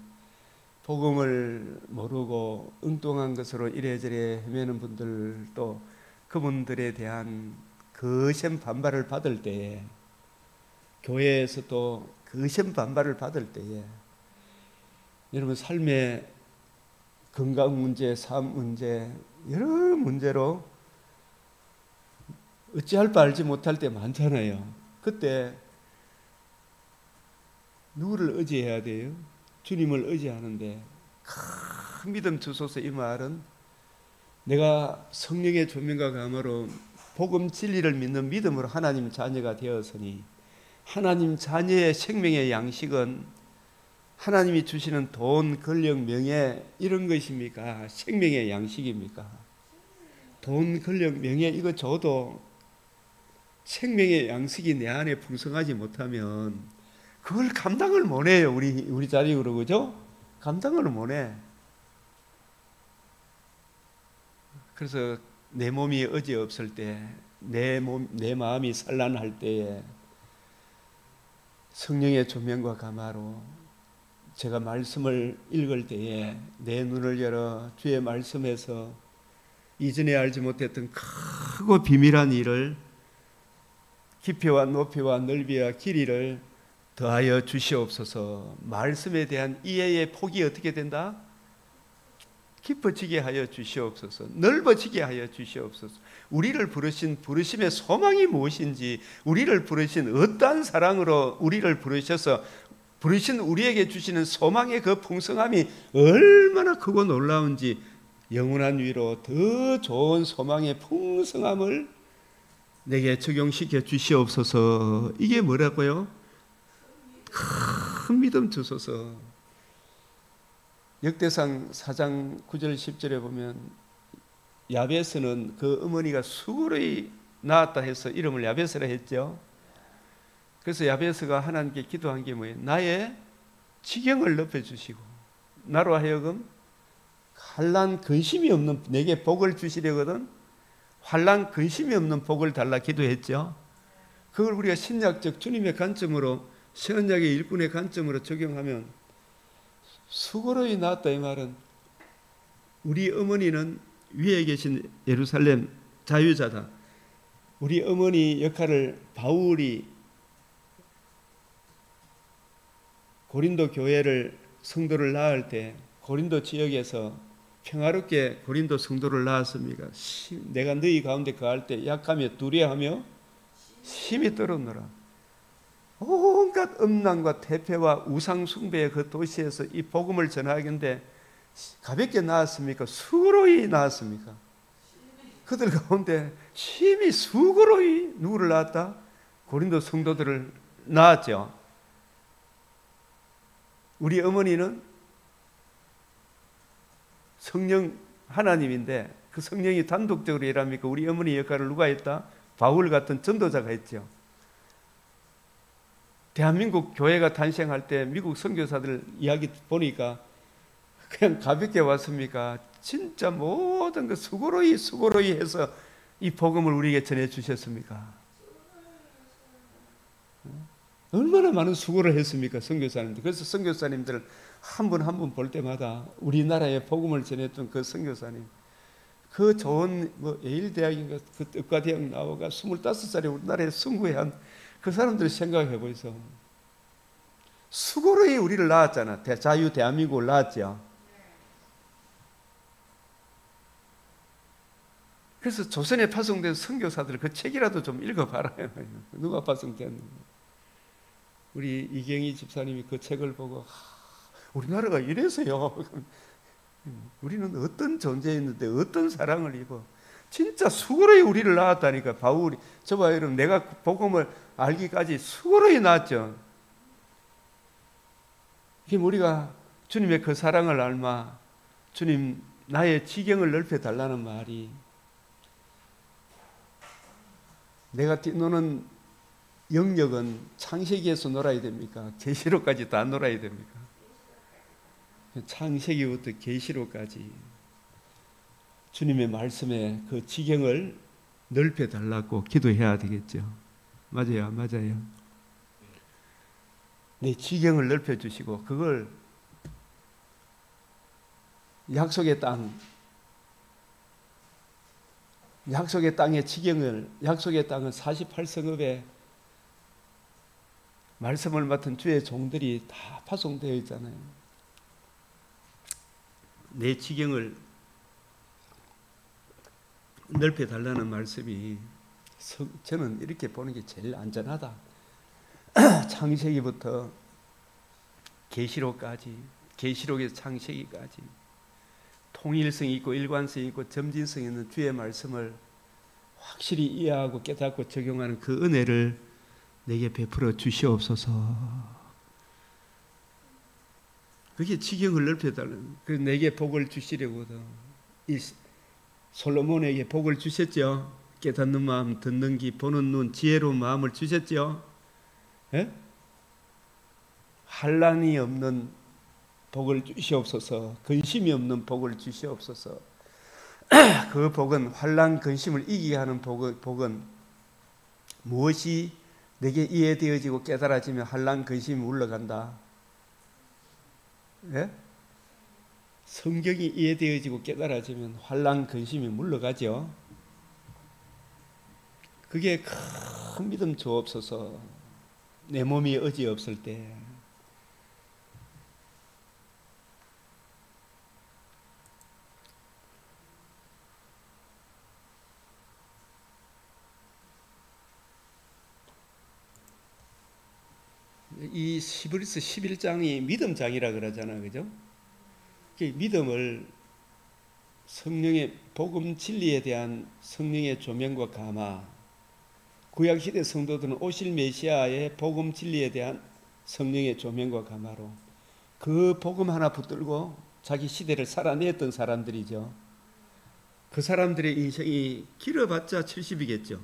복음을 모르고 엉뚱한 것으로 이래저래 헤매는 분들도 그분들에 대한 거센 반발을 받을 때에, 교회에서 또 거센 반발을 받을 때에 여러분 삶의 건강 문제, 삶 문제, 여러 문제로 어찌할 바 알지 못할 때 많잖아요. 그때 누구를 의지해야 돼요? 주님을 의지하는데 큰 믿음 주소서 이 말은 내가 성령의 조명과 감화로 복음 진리를 믿는 믿음으로 하나님 자녀가 되었으니 하나님 자녀의 생명의 양식은 하나님이 주시는 돈, 권력, 명예 이런 것입니까? 생명의 양식입니까? 돈, 권력, 명예 이거 줘도 생명의 양식이 내 안에 풍성하지 못하면 그걸 감당을 못해요. 우리 자리로, 그죠? 감당을 못해. 그래서 내 몸이 의지 없을 때, 내 마음이 산란할 때에 성령의 조명과 감화로 제가 말씀을 읽을 때에 내 눈을 열어 주의 말씀에서 이전에 알지 못했던 크고 비밀한 일을, 깊이와 높이와 넓이와 길이를 더하여 주시옵소서. 말씀에 대한 이해의 폭이 어떻게 된다? 깊어지게 하여 주시옵소서. 넓어지게 하여 주시옵소서. 우리를 부르신 부르심의 소망이 무엇인지, 우리를 부르신 어떠한 사랑으로 우리를 부르셔서 부르신 우리에게 주시는 소망의 그 풍성함이 얼마나 크고 놀라운지 영원한 위로 더 좋은 소망의 풍성함을 내게 적용시켜 주시옵소서. 이게 뭐라고요? 큰 믿음 주소서. 역대상 4장 9절 10절에 보면 야베스는 그 어머니가 수고로이 낳았다 해서 이름을 야베스라 했죠. 그래서 야베스가 하나님께 기도한 게 뭐예요? 나의 지경을 높여주시고 나로 하여금 환난 근심이 없는, 내게 복을 주시려거든 환난 근심이 없는 복을 달라 기도했죠. 그걸 우리가 신약적 주님의 관점으로, 신약의 일꾼의 관점으로 적용하면 수고로이 낳았다 이 말은 우리 어머니는 위에 계신 예루살렘 자유자다. 우리 어머니 역할을 바울이 고린도 교회를 성도를 낳을 때 고린도 지역에서 평화롭게 고린도 성도를 낳았습니까? 내가 너희 가운데 거할 때 약하며 두려하며 힘이 떨어오노라. 온갖 음란과 태폐와 우상 숭배의 그 도시에서 이 복음을 전하겠는데 가볍게 나왔습니까? 수고로이 나왔습니까? 그들 가운데 심히 수고로이 누구를 낳았다? 고린도 성도들을 낳았죠. 우리 어머니는 성령 하나님인데 그 성령이 단독적으로 일합니까? 우리 어머니 역할을 누가 했다? 바울 같은 전도자가 했죠. 대한민국 교회가 탄생할 때 미국 선교사들 이야기 보니까 그냥 가볍게 왔습니까? 진짜 모든 그 수고로이 해서 이 복음을 우리에게 전해 주셨습니까? 얼마나 많은 수고를 했습니까? 선교사님들. 그래서 선교사님들 한 분 한 분 볼 때마다 우리나라에 복음을 전했던 그 선교사님, 그 좋은 예일대학인가 그 의과대학 나와가 25살에 우리나라에 선교한 그 사람들 생각해 보이소. 수고로이 우리를 낳았잖아. 자유 대한민국을 낳았죠. 그래서 조선에 파송된 선교사들 그 책이라도 좀 읽어봐라. 누가 파송됐는가? 우리 이경희 집사님이 그 책을 보고 우리나라가 이래서요. 우리는 어떤 존재였는데 어떤 사랑을 입어. 진짜 수고로이 우리를 낳았다니까. 바울이 저봐 여러분, 내가 복음을 알기까지 수고로이 낳았죠. 그럼 우리가 주님의 그 사랑을 알마 주님 나의 지경을 넓혀 달라는 말이, 내가 뛰노는 영역은 창세기에서 놀아야 됩니까? 계시록까지 다 놀아야 됩니까? 창세기부터 계시록까지 주님의 말씀에 그 지경을 넓혀 달라고 기도해야 되겠죠. 맞아요, 맞아요. 내 지경을 넓혀 주시고 그걸 약속의 땅, 약속의 땅의 지경을, 약속의 땅은 48성읍에 말씀을 맡은 주의 종들이 다 파송되어 있잖아요. 내 지경을 넓혀 달라는 말씀이 저는 이렇게 보는 게 제일 안전하다. 창세기부터 계시록까지, 계시록에서 창세기까지 통일성이 있고 일관성이 있고 점진성이 있는 주의 말씀을 확실히 이해하고 깨닫고 적용하는 그 은혜를 내게 베풀어 주시옵소서. 그게 지경을 넓혀달라는, 그 내게 복을 주시려거든. 솔로몬에게 복을 주셨죠. 깨닫는 마음, 듣는 귀, 보는 눈, 지혜로운 마음을 주셨죠. 예? 환난이 없는 복을 주시옵소서. 근심이 없는 복을 주시옵소서. 그 복은, 환난 근심을 이기게 하는 복은 무엇이 내게 이해되어지고 깨달아지면 환난 근심이 물러간다. 예? 성경이 이해되어지고 깨달아지면 환난 근심이 물러가죠. 그게 큰 믿음 주옵소서. 내 몸이 의지 없을 때. 이 히브리서 11장이 믿음장이라 그러잖아, 그죠? 믿음을 성령의 복음 진리에 대한 성령의 조명과 감화, 구약시대 성도들은 오실 메시아의 복음 진리에 대한 성령의 조명과 감화로 그 복음 하나 붙들고 자기 시대를 살아냈던 사람들이죠. 그 사람들의 인생이 길어봤자 70이겠죠.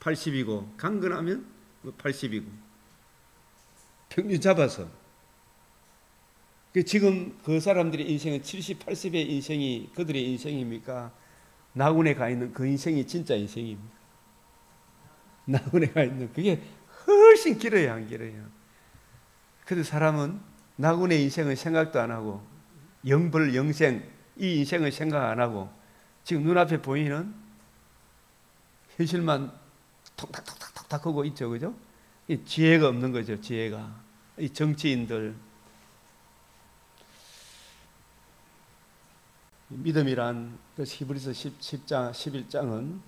80이고 강건하면 80이고 평균 잡아서 지금 그 사람들의 인생은 70, 80의 인생이 그들의 인생입니까? 나군에 가 있는 그 인생이 진짜 인생입니까? 나군에 가 있는 그게 훨씬 길어요, 안 길어요? 그런데 사람은 나군의 인생을 생각도 안 하고 영벌, 영생 이 인생을 생각 안 하고 지금 눈앞에 보이는 현실만 톡탁톡탁톡탁 하고 있죠, 그죠? 이 지혜가 없는 거죠, 지혜가. 이 정치인들. 믿음이란 히브리서 10장, 11장은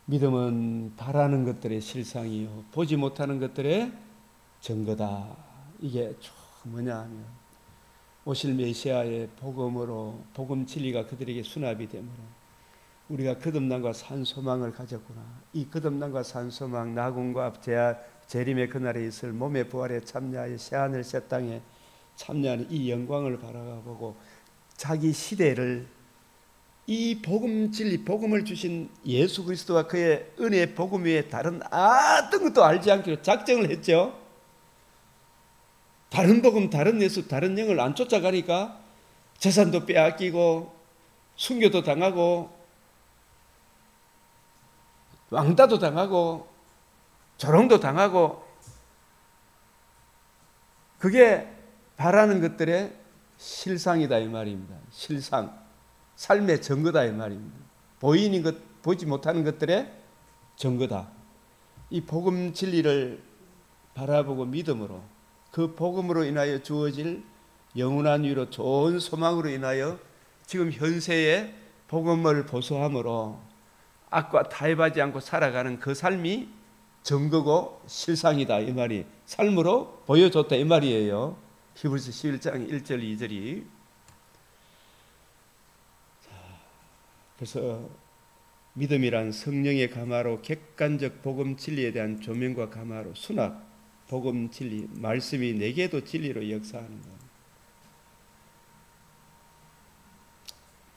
믿음은 바라는 것들의 실상이요 보지 못하는 것들의 증거다. 이게 뭐냐 하면 오실 메시아의 복음으로 복음 진리가 그들에게 수납이 되므로 우리가 거듭남과 산 소망을 가졌구나. 이 거듭남과 산 소망, 나군과 재림의 그날에 있을 몸의 부활에 참여하여 새하늘 새 땅에 참여하는 이 영광을 바라보고 자기 시대를 이 복음 진리, 복음을 주신 예수 그리스도와 그의 은혜의 복음 외에 다른 어떤 것도 알지 않기로 작정을 했죠. 다른 복음, 다른 예수, 다른 영을 안 쫓아가니까 재산도 빼앗기고 순교도 당하고 왕따도 당하고 조롱도 당하고 그게 바라는 것들의 실상이다 이 말입니다. 실상, 삶의 증거다 이 말입니다. 보이는 것, 보지 못하는 것들의 증거다. 이 복음 진리를 바라보고 믿음으로 그 복음으로 인하여 주어질 영원한 위로 좋은 소망으로 인하여 지금 현세의 복음을 보소함으로 악과 타협하지 않고 살아가는 그 삶이 증거고 실상이다 이 말이 삶으로 보여줬다 이 말이에요. 히브리서 11장 1절 2절이. 그래서 믿음이란 성령의 감화로 객관적 복음 진리에 대한 조명과 감화로 수납, 복음 진리, 말씀이 내게도 진리로 역사하는 것.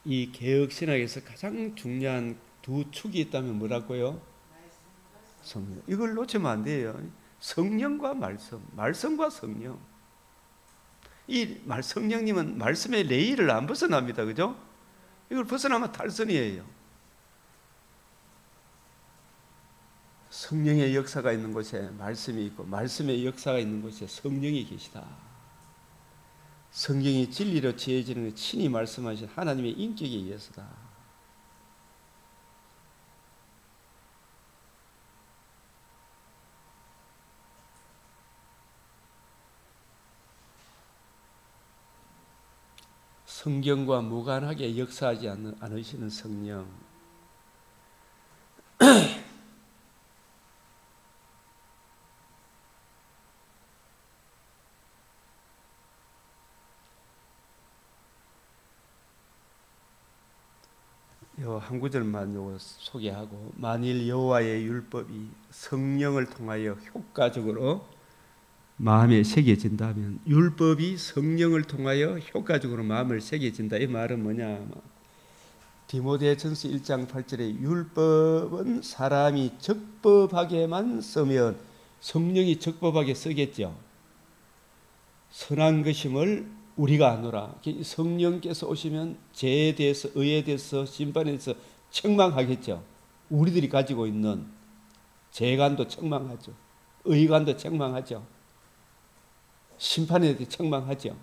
이 개혁 신학에서 가장 중요한 두 축이 있다면 뭐라고요? 성령. 이걸 놓치면 안 돼요. 성령과 말씀, 말씀과 성령. 이 성령님은 말씀의 레일을 안 벗어납니다. 그죠? 이걸 벗어나면 탈선이에요. 성령의 역사가 있는 곳에 말씀이 있고 말씀의 역사가 있는 곳에 성령이 계시다. 성경이 진리로 지어지는 것 친히 말씀하신 하나님의 인격에 의해서다. 성경과 무관하게 역사하지 않으시는 성령. 한 구절만 요거 소개하고 만일 여호와의 율법이 성령을 통하여 효과적으로 마음에 새겨진다면 율법이 성령을 통하여 효과적으로 마음을 새겨진다. 이 말은 뭐냐? 디모데전서 1장 8절에 율법은 사람이 적법하게만 쓰면 성령이 적법하게 쓰겠죠. 선한 것임을 우리가 아노라. 성령께서 오시면 죄에 대해서, 의에 대해서, 심판에 대해서 책망하겠죠. 우리들이 가지고 있는 죄관도 책망하죠. 의관도 책망하죠. 심판에 대해 책망하죠.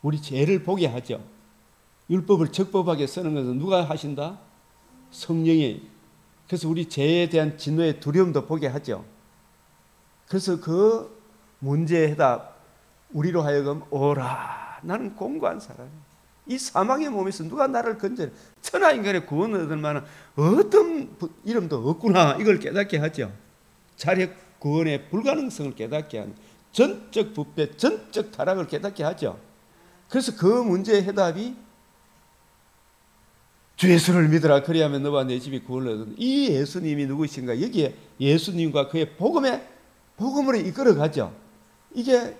우리 죄를 보게 하죠. 율법을 적법하게 쓰는 것은 누가 하신다? 성령이. 그래서 우리 죄에 대한 진노의 두려움도 보게 하죠. 그래서 그 문제의 해답, 우리로 하여금 오라. 나는 공고한 사람이야. 이 사망의 몸에서 누가 나를 건져내. 천하인간의 구원을 얻을 만한 어떤 이름도 없구나. 이걸 깨닫게 하죠. 자력 구원의 불가능성을 깨닫게 하는. 전적 부패, 전적 타락을 깨닫게 하죠. 그래서 그 문제의 해답이 주 예수를 믿으라 그리하면 너와 내 집이 구원을 얻는다. 이 예수님이 누구신가? 여기에 예수님과 그의 복음으로 이끌어가죠. 이게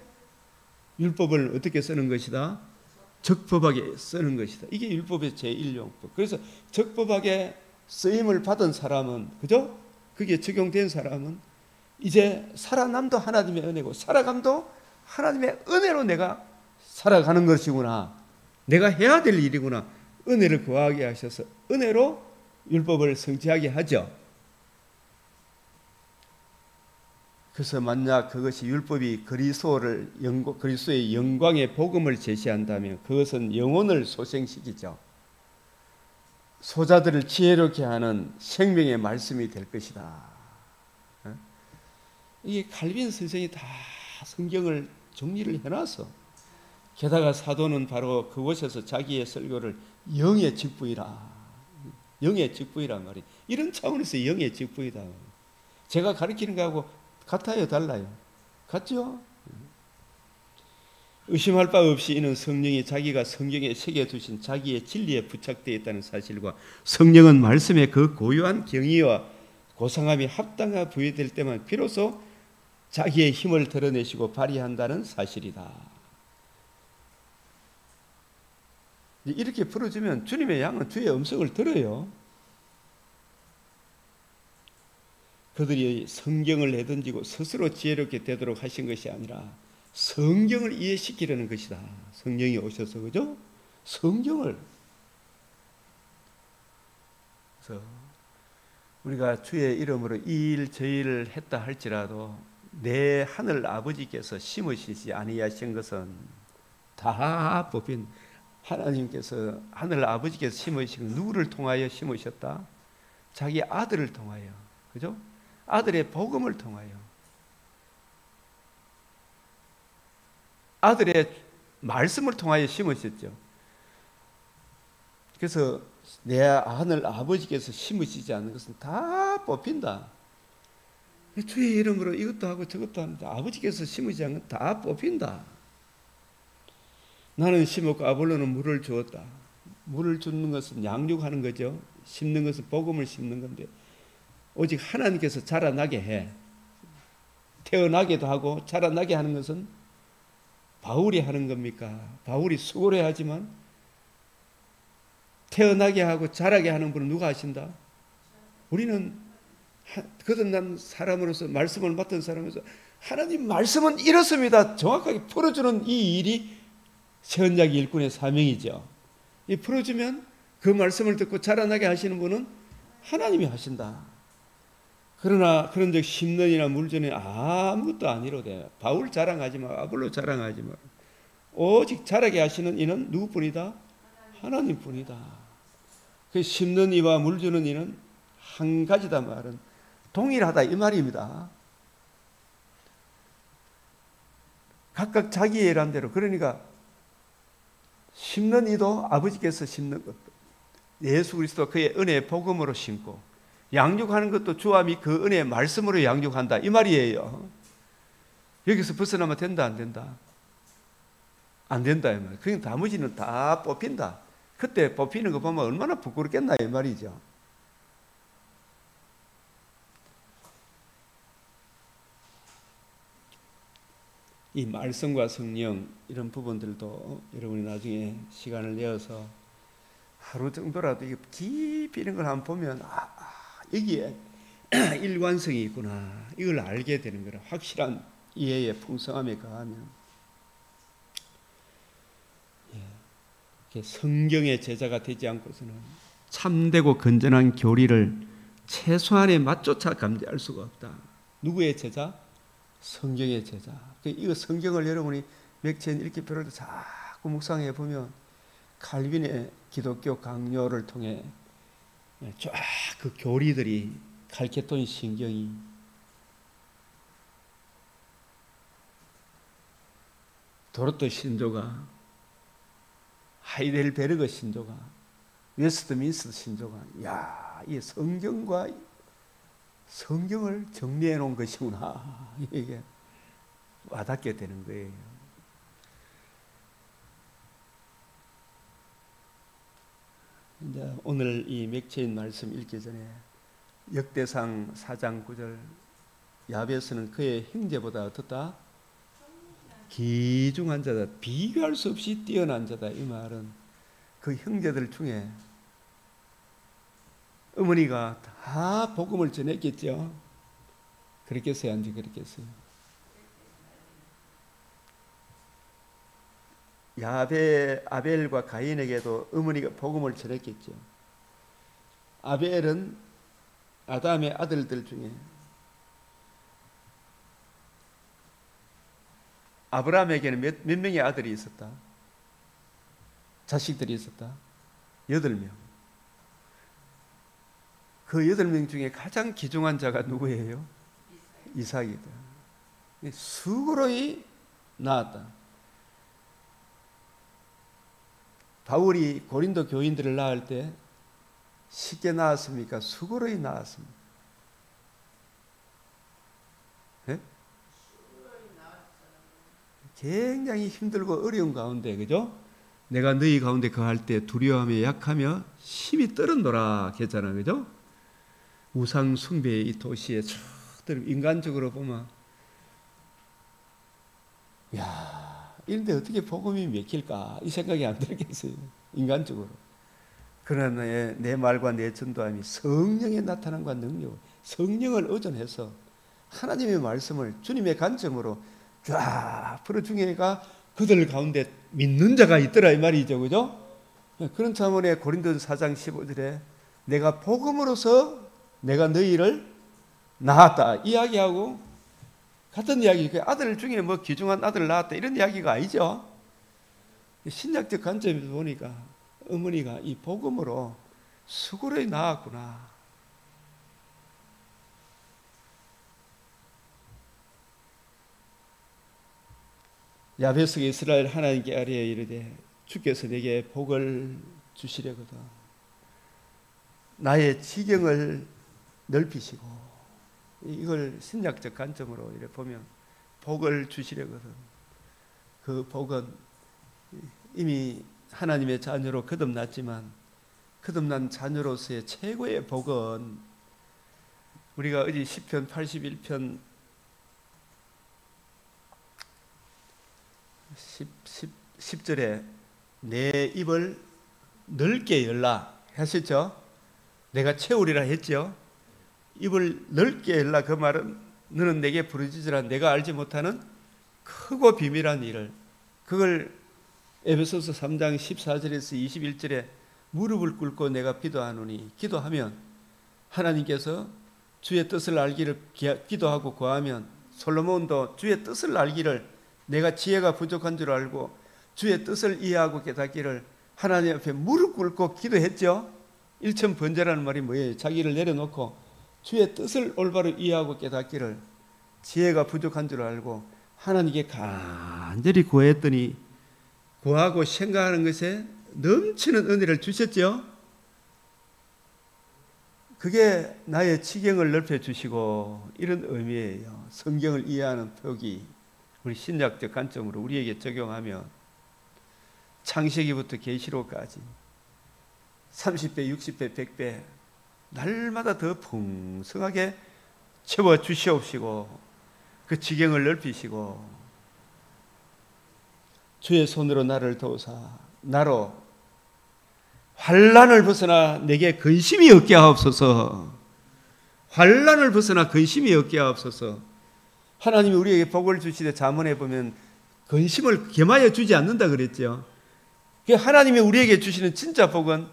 율법을 어떻게 쓰는 것이다? 적법하게 쓰는 것이다. 이게 율법의 제1용법. 그래서 적법하게 쓰임을 받은 사람은, 그죠? 그게 적용된 사람은 이제 살아남도 하나님의 은혜고 살아감도 하나님의 은혜로 내가 살아가는 것이구나. 내가 해야 될 일이구나. 은혜를 구하게 하셔서 은혜로 율법을 성취하게 하죠. 그래서 만약 그것이 율법이 그리스도의 영광의 복음을 제시한다면 그것은 영혼을 소생시키죠. 소자들을 지혜롭게 하는 생명의 말씀이 될 것이다. 이게 칼빈 선생이 다 성경을 정리를 해놔서, 게다가 사도는 바로 그곳에서 자기의 설교를 영의 직분이라, 영의 직분이란 말이, 이런 차원에서 영의 직분이다. 제가 가르치는 거하고 같아요, 달라요? 같죠? 의심할 바 없이 이는 성령이 자기가 성경에 새겨두신 자기의 진리에 부착되어 있다는 사실과 성령은 말씀의 그 고유한 경의와 고상함이 합당하게 부여될 때만 비로소 자기의 힘을 드러내시고 발휘한다는 사실이다. 이렇게 풀어주면 주님의 양은 주의 음성을 들어요. 그들이 성경을 내던지고 스스로 지혜롭게 되도록 하신 것이 아니라 성경을 이해시키려는 것이다. 성령이 오셔서, 그죠? 성경을. 그래서 우리가 주의 이름으로 이 일 저 일을 했다 할지라도 내 하늘 아버지께서 심으시지 아니하신 것은 다 뽑힌, 하나님께서 하늘 아버지께서 심으신, 누구를 통하여 심으셨다? 자기 아들을 통하여, 그죠? 아들의 복음을 통하여, 아들의 말씀을 통하여 심으셨죠. 그래서 내 하늘 아버지께서 심으시지 않는 것은 다 뽑힌다. 주의 이름으로 이것도 하고 저것도 하는데 아버지께서 심으지 않는 건 다 뽑힌다. 나는 심었고 아볼로는 물을 주었다. 물을 주는 것은 양육하는 거죠. 심는 것은 복음을 심는 건데, 오직 하나님께서 자라나게 해. 태어나게도 하고 자라나게 하는 것은 바울이 하는 겁니까? 바울이 수고를 해야 하지만 태어나게 하고 자라게 하는 분은 누가 하신다? 우리는 거듭난 사람으로서, 말씀을 맡은 사람으로서 하나님 말씀은 이렇습니다, 정확하게 풀어주는 이 일이 세언자기 일꾼의 사명이죠. 이 풀어주면 그 말씀을 듣고 자라나게 하시는 분은 하나님이 하신다. 그러나 그런즉 심는이나 물전이 아무것도 아니로되, 바울 자랑하지 마, 아볼로 자랑하지 마. 오직 자라게 하시는 이는 누구뿐이다? 하나님뿐이다. 그 심는 이와 물주는 이는 한 가지다 말은 동일하다 이 말입니다. 각각 자기의 일한 대로. 그러니까 심는 이도 아버지께서 심는 것도 예수 그리스도 그의 은혜의 복음으로 심고, 양육하는 것도 주와 및 그 은혜의 말씀으로 양육한다 이 말이에요. 여기서 벗어나면 된다 안 된다? 안 된다 이 말. 그러니까 나머지는 다 뽑힌다. 그때 뽑히는 거 보면 얼마나 부끄럽겠나 이 말이죠. 이 말씀과 성령 이런 부분들도 여러분이 나중에 시간을 내어서 하루 정도라도 깊이 이런 걸 한번 보면 여기에 일관성이 있구나, 이걸 알게 되는 거라. 확실한 이해의 풍성함에 가하면 성경의 제자가 되지 않고서는 참되고 건전한 교리를 최소한의 맛조차 감지할 수가 없다. 누구의 제자? 성경의 제자. 이거 성경을 여러분이 맥체인 읽기 표를 자꾸 묵상해 보면 칼빈의 기독교 강요를 통해 쫙 그 교리들이 갈케톤 신경이, 도로토 신조가, 하이델베르그 신조가, 웨스트민스터 신조가, 이 성경과 성경을 정리해 놓은 것이구나. 이게 와닿게 되는 거예요. 이제 오늘 이 맥체인 말씀 읽기 전에 역대상 4장 9절 야베스는 그의 형제보다 어떻다? 귀중한 자다. 비교할 수 없이 뛰어난 자다. 이 말은 그 형제들 중에 어머니가 다 복음을 전했겠죠. 그렇겠어요? 안 그렇겠어요? 아벨과 가인에게도 어머니가 복음을 전했겠죠. 아벨은 아담의 아들들 중에 아브라함에게는 몇 명의 아들이 있었다? 자식들이 있었다? 8명. 그 8명 중에 가장 귀중한 자가 누구예요? 이삭이다. 수고로이 낳았다. 바울이 고린도 교인들을 낳을 때 쉽게 낳았습니까? 수고로이 낳았습니다. 네? 굉장히 힘들고 어려운 가운데, 그죠? 내가 너희 가운데 거할 때 두려워하며 약하며 힘이 떨어노라 했잖아, 그죠? 우상 숭배의 이 도시에 인간적으로 보면, 야, 이런데 어떻게 복음이 맥힐까? 이 생각이 안 들겠어요, 인간적으로. 그러나 내 말과 내 전도함이 성령의 나타남과 능력, 성령을 의존해서 하나님의 말씀을 주님의 관점으로 쫙 풀어주니까 그들 가운데 믿는 자가 있더라 이 말이죠, 그죠? 그런 차원에 고린도서 4장 15절에 내가 복음으로서 내가 너희를 낳았다 이야기하고 같은 이야기. 아들 중에 뭐 귀중한 아들을 낳았다 이런 이야기가 아니죠. 신약적 관점에서 보니까 어머니가 이 복음으로 수고로이 낳았구나. 야베스가 이스라엘 하나님께 아뢰어 이르되 주께서 내게 복을 주시려거든 나의 지경을 넓히시고, 이걸 신약적 관점으로 이렇게 보면 복을 주시려거든. 그 복은 이미 하나님의 자녀로 거듭났지만 거듭난 자녀로서의 최고의 복은 우리가 어제 시편 81편 10절에 내 입을 넓게 열라 하셨죠? 내가 채우리라 했죠? 입을 넓게 열라, 그 말은 너는 내게 부르짖으라 내가 알지 못하는 크고 비밀한 일을, 그걸 에베소서 3장 14절에서 21절에 무릎을 꿇고 내가 기도하노니, 기도하면 하나님께서 주의 뜻을 알기를 기도하고 구하면, 솔로몬도 주의 뜻을 알기를 내가 지혜가 부족한 줄 알고 주의 뜻을 이해하고 깨닫기를 하나님 앞에 무릎 꿇고 기도했죠. 일천번제라는 말이 뭐예요? 자기를 내려놓고 주의 뜻을 올바로 이해하고 깨닫기를 지혜가 부족한 줄 알고 하나님께 간절히 구했더니 구하고 생각하는 것에 넘치는 은혜를 주셨죠. 그게 나의 지경을 넓혀주시고 이런 의미예요. 성경을 이해하는 표기, 우리 신약적 관점으로 우리에게 적용하면 창세기부터 계시록까지 30배, 60배, 100배 날마다 더 풍성하게 채워주시옵시고 그 지경을 넓히시고 주의 손으로 나를 도우사 나로 환난을 벗어나 내게 근심이 없게 하옵소서. 환난을 벗어나 근심이 없게 하옵소서. 하나님이 우리에게 복을 주시되 잠언에 보면 근심을 겸하여 주지 않는다 그랬죠. 하나님이 우리에게 주시는 진짜 복은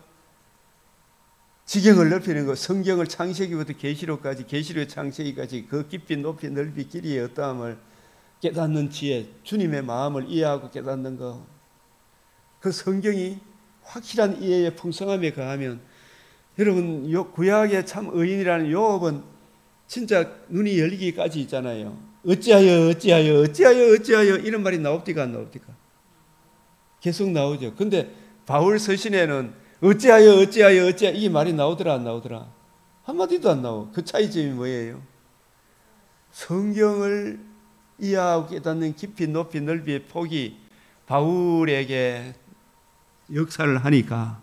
지경을 넓히는 것, 성경을 창세기부터 계시록까지, 계시록의 창세기까지 그 깊이 높이 넓이 길이의 어떠함을 깨닫는 지혜, 주님의 마음을 이해하고 깨닫는 것, 그 성경이 확실한 이해의 풍성함에 가하면, 여러분 구약의 참 의인이라는 요업은 진짜 눈이 열리기까지 있잖아요. 어찌하여 어찌하여 어찌하여 어찌하여 이런 말이 나옵니까 안 나옵니까? 계속 나오죠. 근데 바울 서신에는 어찌하여 어찌하여 어찌하여 이 말이 나오더라 안 나오더라? 한마디도 안 나오고. 그 차이점이 뭐예요? 성경을 이해하고 깨닫는 깊이 높이 넓이의 폭이 바울에게 역사를 하니까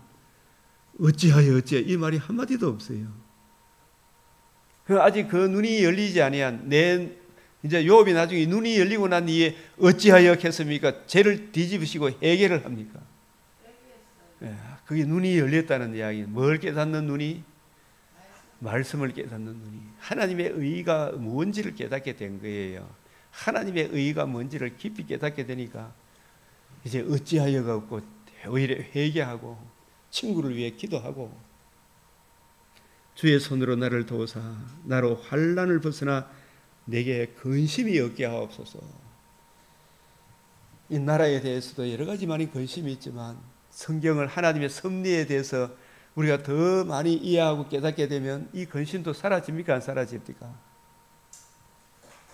어찌하여 이 말이 한마디도 없어요. 아직 그 눈이 열리지 아니한 이제 욥이 나중에 눈이 열리고 난 뒤에 어찌하여 했습니까? 죄를 뒤집으시고 해결을 합니까? 그게 눈이 열렸다는 이야기. 뭘 깨닫는 눈이? 말씀을 깨닫는 눈이. 하나님의 의의가 뭔지를 깨닫게 된 거예요. 하나님의 의의가 뭔지를 깊이 깨닫게 되니까 이제 어찌하여가 없고 오히려 회개하고 친구를 위해 기도하고 주의 손으로 나를 도우사 나로 환난을 벗어나 내게 근심이 없게 하옵소서. 이 나라에 대해서도 여러 가지 많은 근심이 있지만 성경을 하나님의 섭리에 대해서 우리가 더 많이 이해하고 깨닫게 되면 이 근심도 사라집니까? 안 사라집니까?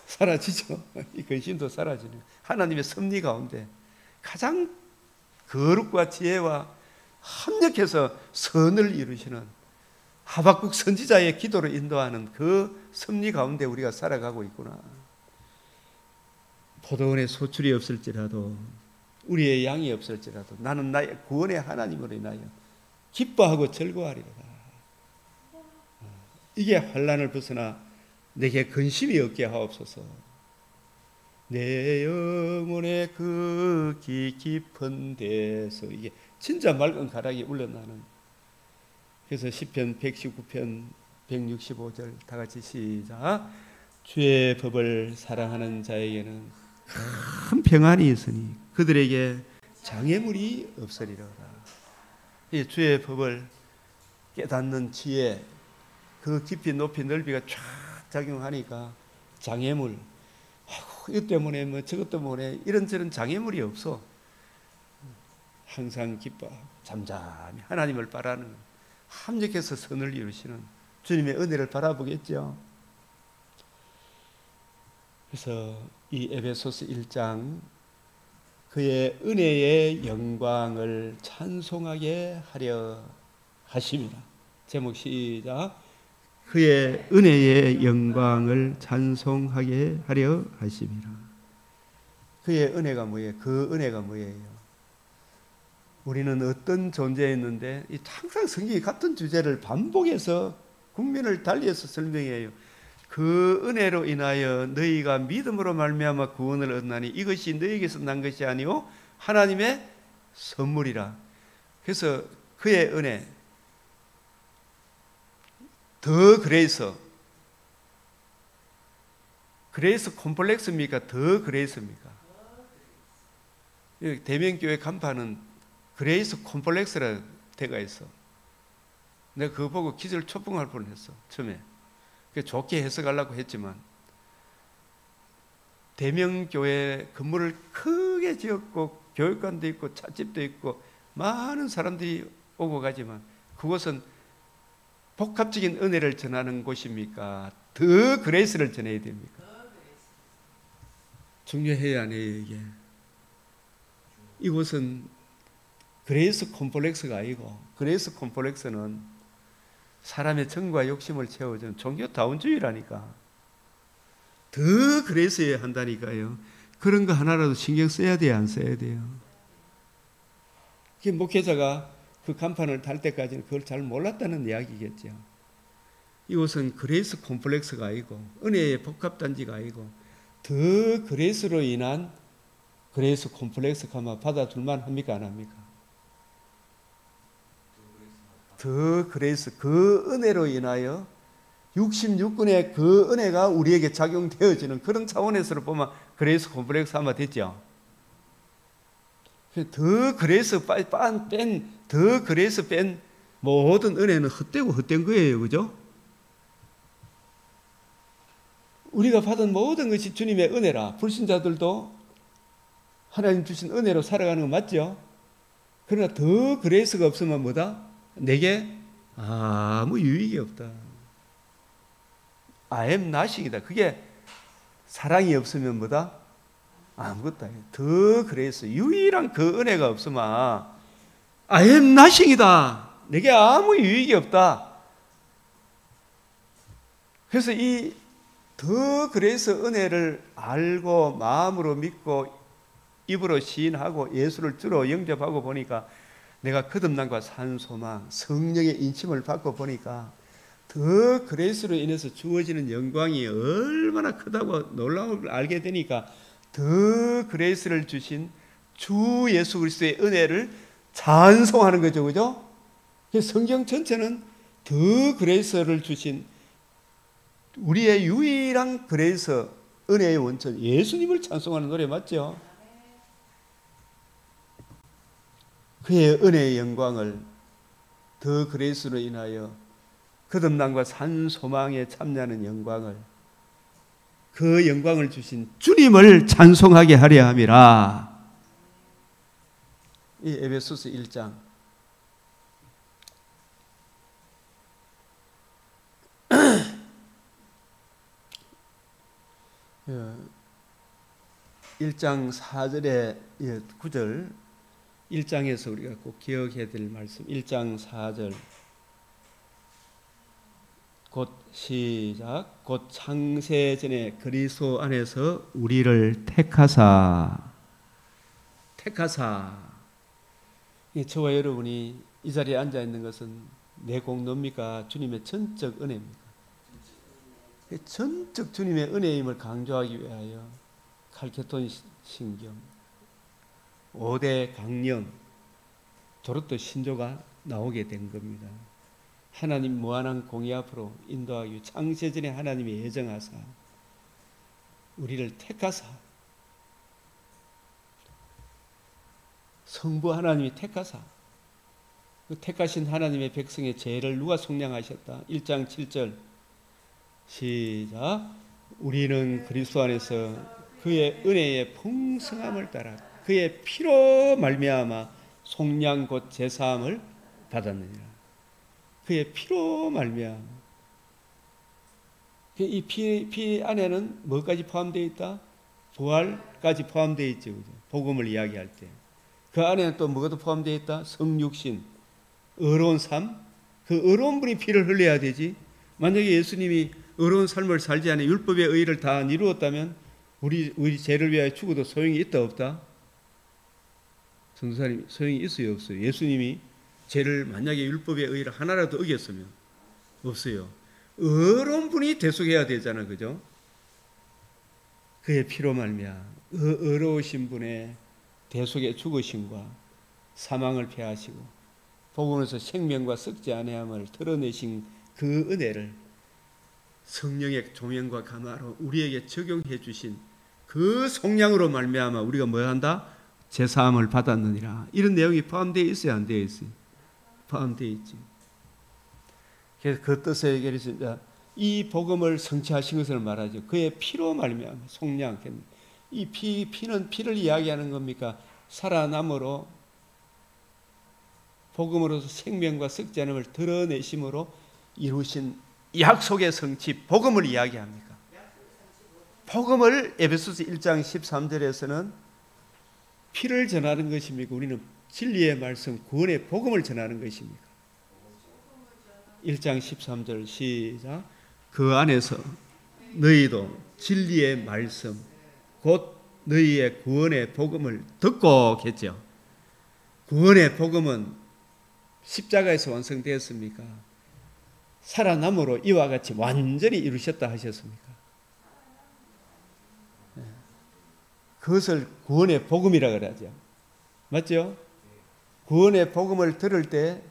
사라지죠. 이 근심도 사라지는 하나님의 섭리 가운데 가장 거룩과 지혜와 합력해서 선을 이루시는 하박국 선지자의 기도를 인도하는 그 섭리 가운데 우리가 살아가고 있구나. 포도원에 소출이 없을지라도 우리의 양이 없을지라도 나는 나의 구원의 하나님으로 인하여 기뻐하고 즐거워하리라. 이게 환난을 벗어나 내게 근심이 없게 하옵소서. 내 영혼의 그 깊은 데서 이게 진짜 맑은 가락이 울려나는. 그래서 시편 119편 165절 다 같이 시작. 주의 법을 사랑하는 자에게는 큰 평안이 있으니 그들에게 장애물이 없으리로다. 이 주의 법을 깨닫는 지혜, 그 깊이 높이 넓이가 쫙 작용하니까 장애물, 이것 때문에 뭐 저것 때문에 이런저런 장애물이 없어. 항상 기뻐 잠잠히 하나님을 바라는, 합력해서 선을 이루시는 주님의 은혜를 바라보겠죠. 그래서 이 에베소서 1장 그의 은혜의 영광을 찬송하게 하려 하십니다. 제목 시작. 그의 은혜의 영광을 찬송하게 하려 하십니다. 그의 은혜가 뭐예요? 그 은혜가 뭐예요? 우리는 어떤 존재였는데 항상 성경이 같은 주제를 반복해서 국민을 달리해서 설명해요. 그 은혜로 인하여 너희가 믿음으로 말미암아 구원을 얻나니 이것이 너희에게서 난 것이 아니오 하나님의 선물이라. 그래서 그의 은혜, 더 그레이스 콤플렉스입니까? 더 그레이스입니까? 대면교회 간판은 그레이스 콤플렉스라는 데가 있어. 내가 그거 보고 기절 초풍할 뻔했어 처음에. 좋게 해석하려고 했지만 대명교회 건물을 크게 지었고 교육관도 있고 찻집도 있고 많은 사람들이 오고 가지만 그곳은 복합적인 은혜를 전하는 곳입니까? 더 그레이스를 전해야 됩니까? 중요해야 안 해요 이게. 이곳은 그레이스 콤플렉스가 아니고, 그레이스 콤플렉스는 사람의 정과 욕심을 채워주는 종교 다운주의라니까. 더 그레이스해야 한다니까요. 그런 거 하나라도 신경 써야 돼요, 안 써야 돼요? 목회자가 그 간판을 달 때까지는 그걸 잘 몰랐다는 이야기겠죠. 이곳은 그레이스 콤플렉스가 아니고 은혜의 복합단지가 아니고 더 그레이스로 인한 그레이스 콤플렉스가 아마 받아줄만 합니까, 안 합니까? 더 그레이스, 그 은혜로 인하여 66군의 그 은혜가 우리에게 작용되어지는 그런 차원에서 보면 그레이스 콤플렉스 아마 됐죠. 더 그레이스 더 그레이스 뺀 모든 은혜는 헛되고 헛된 거예요, 그죠? 우리가 받은 모든 것이 주님의 은혜라. 불신자들도 하나님 주신 은혜로 살아가는 거 맞죠? 그러나 더 그레이스가 없으면 뭐다? 내게 아무 유익이 없다. I am nothing이다. 그게 사랑이 없으면 뭐다? 아무것도 아니에요. 더 그레이스, 유일한 그 은혜가 없으면 I am nothing이다. 내게 아무 유익이 없다. 그래서 이 더 그래서 은혜를 알고 마음으로 믿고 입으로 시인하고 예수를 주로 영접하고 보니까 내가 거듭남과 산 소망, 성령의 인침을 받고 보니까 더 그레이스로 인해서 주어지는 영광이 얼마나 크다고 놀라움을 알게 되니까 더 그레이스를 주신 주 예수 그리스도의 은혜를 찬송하는 거죠. 그죠? 성경 전체는 더 그레이스를 주신 우리의 유일한 그레이스, 은혜의 원천 예수님을 찬송하는 노래 맞죠? 그의 은혜의 영광을 더 그레이스로 인하여 거듭남과 산 소망에 참여하는 영광을, 그 영광을 주신 주님을 찬송하게 하려 함이라. 이 에베소서 1장 1장 4절에 9절 1장에서 우리가 꼭 기억해야 될 말씀 1장 4절 곧 시작 곧 창세전에 그리스도 안에서 우리를 택하사 저와 여러분이 이 자리에 앉아 있는 것은 내 공로입니까? 주님의 전적 은혜입니까? 전적 주님의 은혜임을 강조하기 위하여 칼케톤 신경 5대 강령 조르트 신조가 나오게 된 겁니다. 하나님 무한한 공의 앞으로 인도하기 위해 창세전에 하나님이 예정하사 우리를 택하사 성부 하나님이 택하사 그 택하신 하나님의 백성의 죄를 누가 속량하셨다? 1장 7절 시작 우리는 그리스도 안에서 그의 은혜의 풍성함을 따라 그의 피로 말미암아 속량 곧 제사함을 받았느니라. 그의 피로 말미암아 이 피 안에는 뭐까지 포함되어 있다? 부활까지 포함되어 있죠. 복음을 이야기할 때 그 안에는 또 뭐가 포함되어 있다? 성육신, 의로운 삶. 그 의로운 분이 피를 흘려야 되지. 만약에 예수님이 의로운 삶을 살지 않아 율법의 의를 다 이루었다면 우리 죄를 위하여 죽어도 소용이 있다 없다? 성도사님 소용이 있어요 없어요? 예수님이 죄를 만약에 율법의 의를 하나라도 어겼으면 없어요. 의로운 분이 대속해야 되잖아. 그죠? 그의 피로 말미암아 의로우신 분의 대속의 죽으심과 사망을 패하시고 복음에서 생명과 썩지 아니함을 드러내신 그 은혜를 성령의 조명과 감화로 우리에게 적용해 주신 그 속량으로 말미암아 우리가 뭐 한다? 제사함을 받았느니라. 이런 내용이 포함되어 있어요? 안 되어 있어요? 포함되어 있지. 그래서 그 뜻을 얘기했습니다. 이 복음을 성취하신 것을 말하죠. 그의 피로 말미암아 속량. 이 피는 피를 이야기하는 겁니까? 살아남으로 복음으로서 생명과 썩지 않음을 드러내심으로 이루신 약속의 성취, 복음을 이야기합니까? 복음을 에베소서 1장 13절에서는 피를 전하는 것입니까? 우리는 진리의 말씀, 구원의 복음을 전하는 것입니까? 1장 13절 시작 그 안에서 너희도 진리의 말씀 곧 너희의 구원의 복음을 듣고 겠죠. 구원의 복음은 십자가에서 완성되었습니까? 살아남으로 이와 같이 완전히 이루셨다 하셨습니까? 그것을 구원의 복음이라 그러죠. 맞죠? 구원의 복음을 들을 때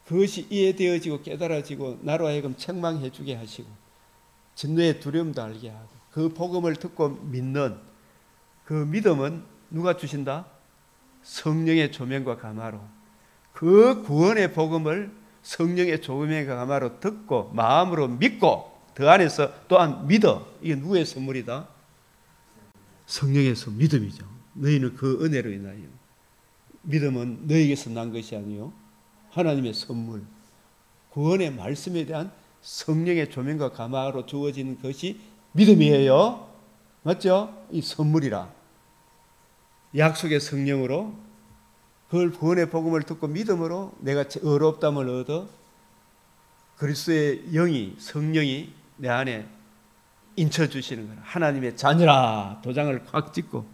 그것이 이해되어지고 깨달아지고 나로 하여금 책망해 주게 하시고 진노의 두려움도 알게 하고 그 복음을 듣고 믿는 그 믿음은 누가 주신다? 성령의 조명과 감화로 그 구원의 복음을 성령의 조명과 감화로 듣고 마음으로 믿고 그 안에서 또한 믿어. 이게 누구의 선물이다? 성령의 믿음이죠. 너희는 그 은혜로 인하여 믿음은 너희에게서 난 것이 아니요 하나님의 선물 구원의 말씀에 대한 성령의 조명과 감화로 주어지는 것이 믿음이에요. 맞죠? 이 선물이라 약속의 성령으로 그걸 구원의 복음을 듣고 믿음으로 내가 의롭다함을 얻어 그리스도의 영이 성령이 내 안에 인쳐 주시는 거라. 하나님의 자녀라 도장을 꽉 찍고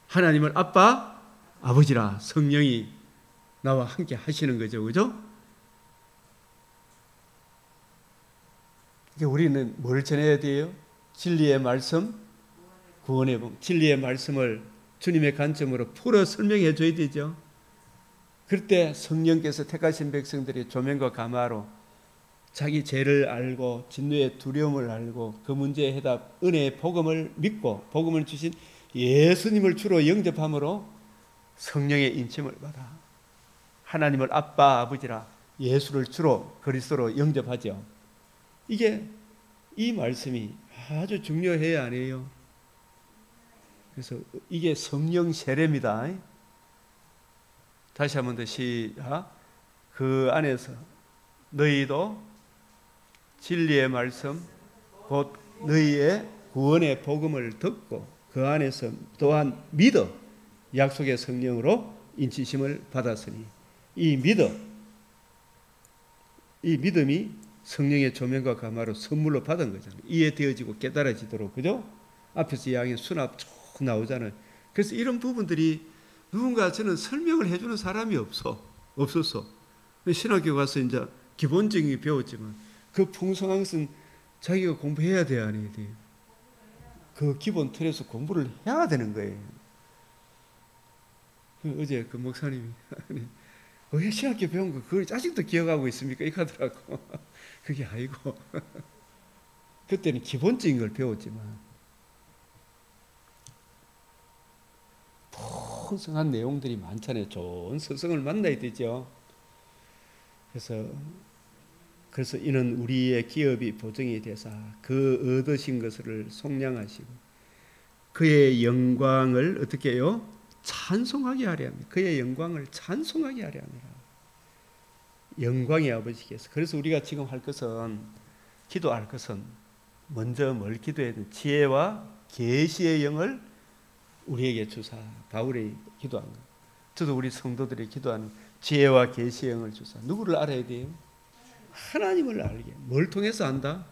하나님을 아빠, 아버지라 성령이 나와 함께 하시는 거죠. 그죠? 그러니까 우리는 뭘 전해야 돼요? 진리의 말씀, 구원의 복. 진리의 말씀을 주님의 관점으로 풀어 설명해 줘야 되죠. 그럴 때 성령께서 택하신 백성들이 조명과 가마로 자기 죄를 알고 진노의 두려움을 알고 그 문제의 해답, 은혜의 복음을 믿고 복음을 주신 예수님을 주로 영접함으로 성령의 인침을 받아 하나님을 아빠, 아버지라 예수를 주로 그리스도로 영접하죠. 이게 이 말씀이 아주 중요해야 안 해요. 그래서 이게 성령 세례입니다. 다시 한번 더 시작. 그 안에서 너희도 진리의 말씀 곧 너희의 구원의 복음을 듣고 그 안에서 또한 믿어 약속의 성령으로 인치심을 받았으니 이 믿음이 성령의 조명과 가마로 선물로 받은 거잖아요. 이해되어지고 깨달아지도록. 그죠? 앞에서 이야기한 수납 쭉 나오잖아요. 그래서 이런 부분들이 누군가 저는 설명을 해주는 사람이 없었어. 신학교 가서 이제 기본적인 게 배웠지만 그 풍성한 것은 자기가 공부해야 돼야 안 해야 돼요. 그 기본 틀에서 공부를 해야 되는 거예요. 어제 그 목사님이 왜 신학교 배운 거 그걸 아직도 기억하고 있습니까? 이렇게 하더라고. 그게 아니고 그때는 기본적인 걸 배웠지만 풍성한 내용들이 많잖아요. 좋은 스승을 만나야 되죠. 그래서 이는 우리의 기업이 보증이 되사 그 얻으신 것을 속량하시고 그의 영광을 어떻게 해요? 찬송하게 하려 합니다. 그의 영광을 찬송하게 하려 합니다. 영광의 아버지께서. 그래서 우리가 지금 할 것은 기도할 것은 먼저 뭘 기도해야 돼? 지혜와 계시의 영을 우리에게 주사. 바울이 기도한 거. 저도 우리 성도들이 기도하는 지혜와 계시의 영을 주사. 누구를 알아야 돼요? 하나님을 알게. 뭘 통해서 안다?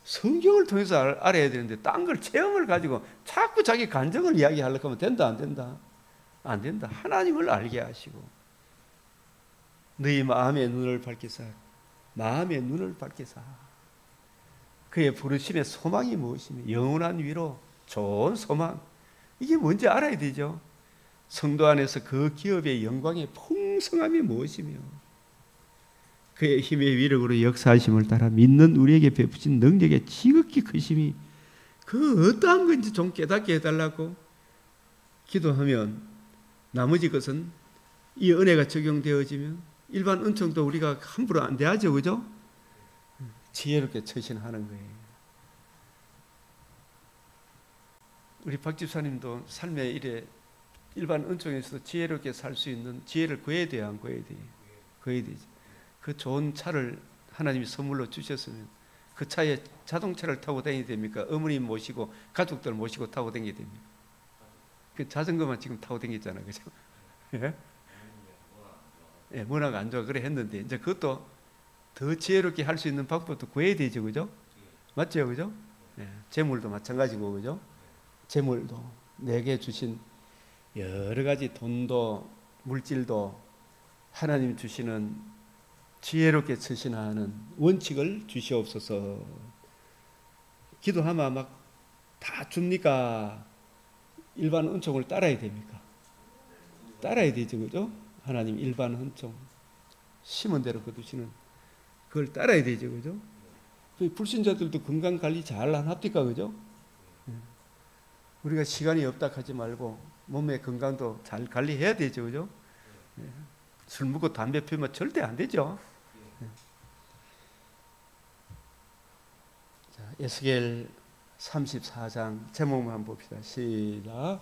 성경을 통해서 알아야 되는데 딴 걸 체험을 가지고 자꾸 자기 감정을 이야기하려고 하면 된다 안 된다? 안 된다. 하나님을 알게 하시고 너희 마음의 눈을 밝히사 마음의 눈을 밝히사 그의 부르심의 소망이 무엇이며 영원한 위로 좋은 소망 이게 뭔지 알아야 되죠. 성도 안에서 그 기업의 영광의 풍성함이 무엇이며 그의 힘의 위력으로 역사하심을 따라 믿는 우리에게 베푸신 능력의 지극히 크심이 그 어떠한 건지 좀 깨닫게 해달라고 기도하면 나머지 것은 이 은혜가 적용되어지면 일반 은총도 우리가 함부로 안 대하죠. 그죠? 지혜롭게 처신하는 거예요. 우리 박 집사님도 삶의 일에 일반 은총에서도 지혜롭게 살 수 있는 지혜를 구해야 돼요? 안 구해야 돼요? 구해야 되죠. 그 좋은 차를 하나님이 선물로 주셨으면 그 차에 자동차를 타고 다니게 됩니까? 어머님 모시고 가족들 모시고 타고 다니게 됩니까? 그 자전거만 지금 타고 다니잖아요. 그죠? 예? 예, 문화가 안 좋아. 그래 했는데 이제 그것도 더 지혜롭게 할 수 있는 방법도 구해야 되죠. 그죠? 맞죠? 그죠? 예, 재물도 마찬가지고. 그죠? 재물도 내게 주신 여러 가지 돈도 물질도 하나님 주시는 지혜롭게 처신하는 원칙을 주시옵소서. 기도하면 막 다 줍니까? 일반 은총을 따라야 됩니까? 따라야 되죠. 그죠? 하나님 일반 은총 심은 대로 거두시는 그걸 따라야 되죠. 그죠? 불신자들도 건강관리 잘 안 합니까? 그죠? 우리가 시간이 없다 하지 말고 몸의 건강도 잘 관리해야 되죠. 그죠? 술 먹고 담배 피우면 절대 안 되죠. 자, 에스겔 34장 제목만 한번 봅시다. 시작.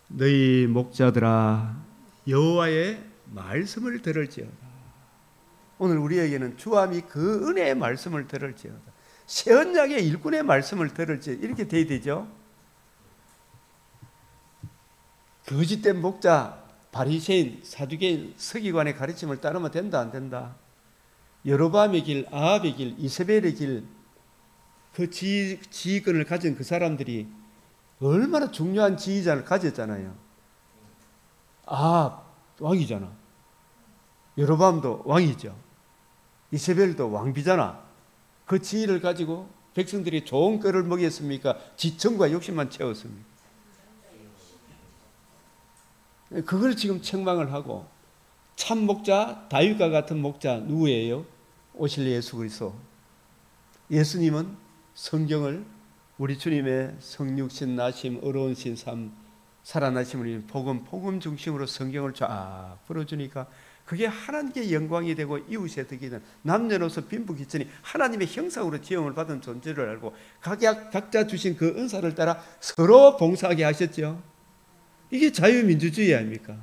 너희 목자들아 여호와의 말씀을 들을지어다. 오늘 우리에게는 주함이 그 은혜의 말씀을 들을지어다. 새 언약의 일꾼의 말씀을 들을지어다. 이렇게 돼야 되죠. 거짓된 목자, 바리새인, 사두개인, 서기관의 가르침을 따르면 된다 안 된다? 여로보암의 길, 아합의 길, 이세벨의 길 그 지휘권을 가진 그 사람들이 얼마나 중요한 지휘자를 가졌잖아요. 아, 왕이잖아. 여로보암도 왕이죠. 이세벨도 왕비잖아. 그 지위를 가지고 백성들이 좋은 꼴을 먹였습니까? 지청과 욕심만 채웠습니까? 그걸 지금 책망을 하고, 참 목자, 다윗과 같은 목자 누구예요? 오실 예수 그리스도. 예수님은 성경을 우리 주님의 성육신 나심 어려운 신삼 살아나심을 복음 중심으로 성경을 쫙 풀어주니까 그게 하나님께 영광이 되고 이웃의 덕이는 남녀노소 빈부귀천이 하나님의 형상으로 지음을 받은 존재를 알고 각자 주신 그 은사를 따라 서로 봉사하게 하셨죠. 이게 자유민주주의 아닙니까?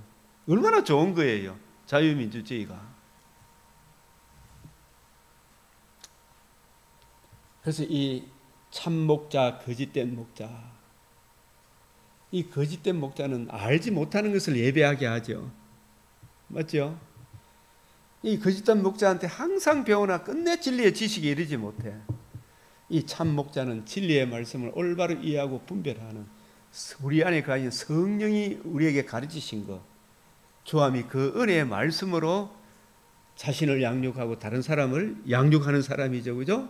얼마나 좋은 거예요, 자유민주주의가. 그래서 이 참목자, 거짓된 목자, 이 거짓된 목자는 알지 못하는 것을 예배하게 하죠. 맞죠? 이 거짓된 목자한테 항상 배우나 끝내 진리의 지식에 이르지 못해. 이 참 목자는 진리의 말씀을 올바로 이해하고 분별하는 우리 안에 가진 성령이 우리에게 가르치신 것, 주함이 그 은혜의 말씀으로 자신을 양육하고 다른 사람을 양육하는 사람이죠. 그죠?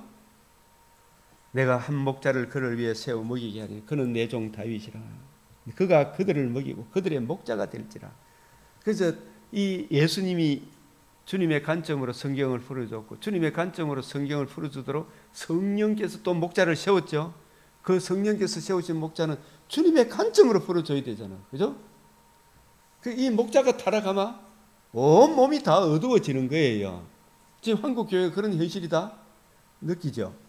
내가 한 목자를 그를 위해 세워 먹이게 하니 그는 내 종 다윗이라. 그가 그들을 먹이고 그들의 목자가 될지라. 그래서 이 예수님이 주님의 관점으로 성경을 풀어줬고 주님의 관점으로 성경을 풀어주도록 성령께서 또 목자를 세웠죠. 그 성령께서 세우신 목자는 주님의 관점으로 풀어줘야 되잖아. 그죠? 이 목자가 타락하면 온 몸이 다 어두워지는 거예요. 지금 한국 교회가 그런 현실이 다 느끼죠.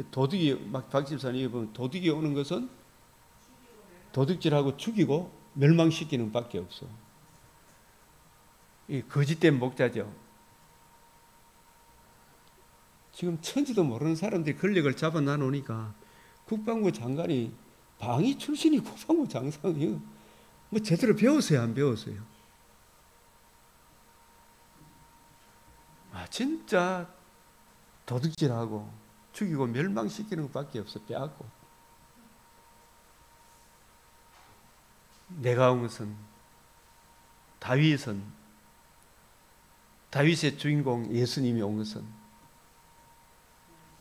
도둑이 막 박집사님 보면 도둑이 오는 것은 도둑질하고 죽이고 멸망시키는 밖에 없어. 이 거짓된 목자죠. 지금 천지도 모르는 사람들이 권력을 잡아 놔놓으니까 국방부 장관이 방위 출신이 국방부 장관이요. 뭐 제대로 배웠어요, 안 배웠어요? 아, 진짜 도둑질하고 죽이고 멸망시키는 것밖에 없어. 빼앗고. 내가 온 것은 다윗의 주인공 예수님이 온 것은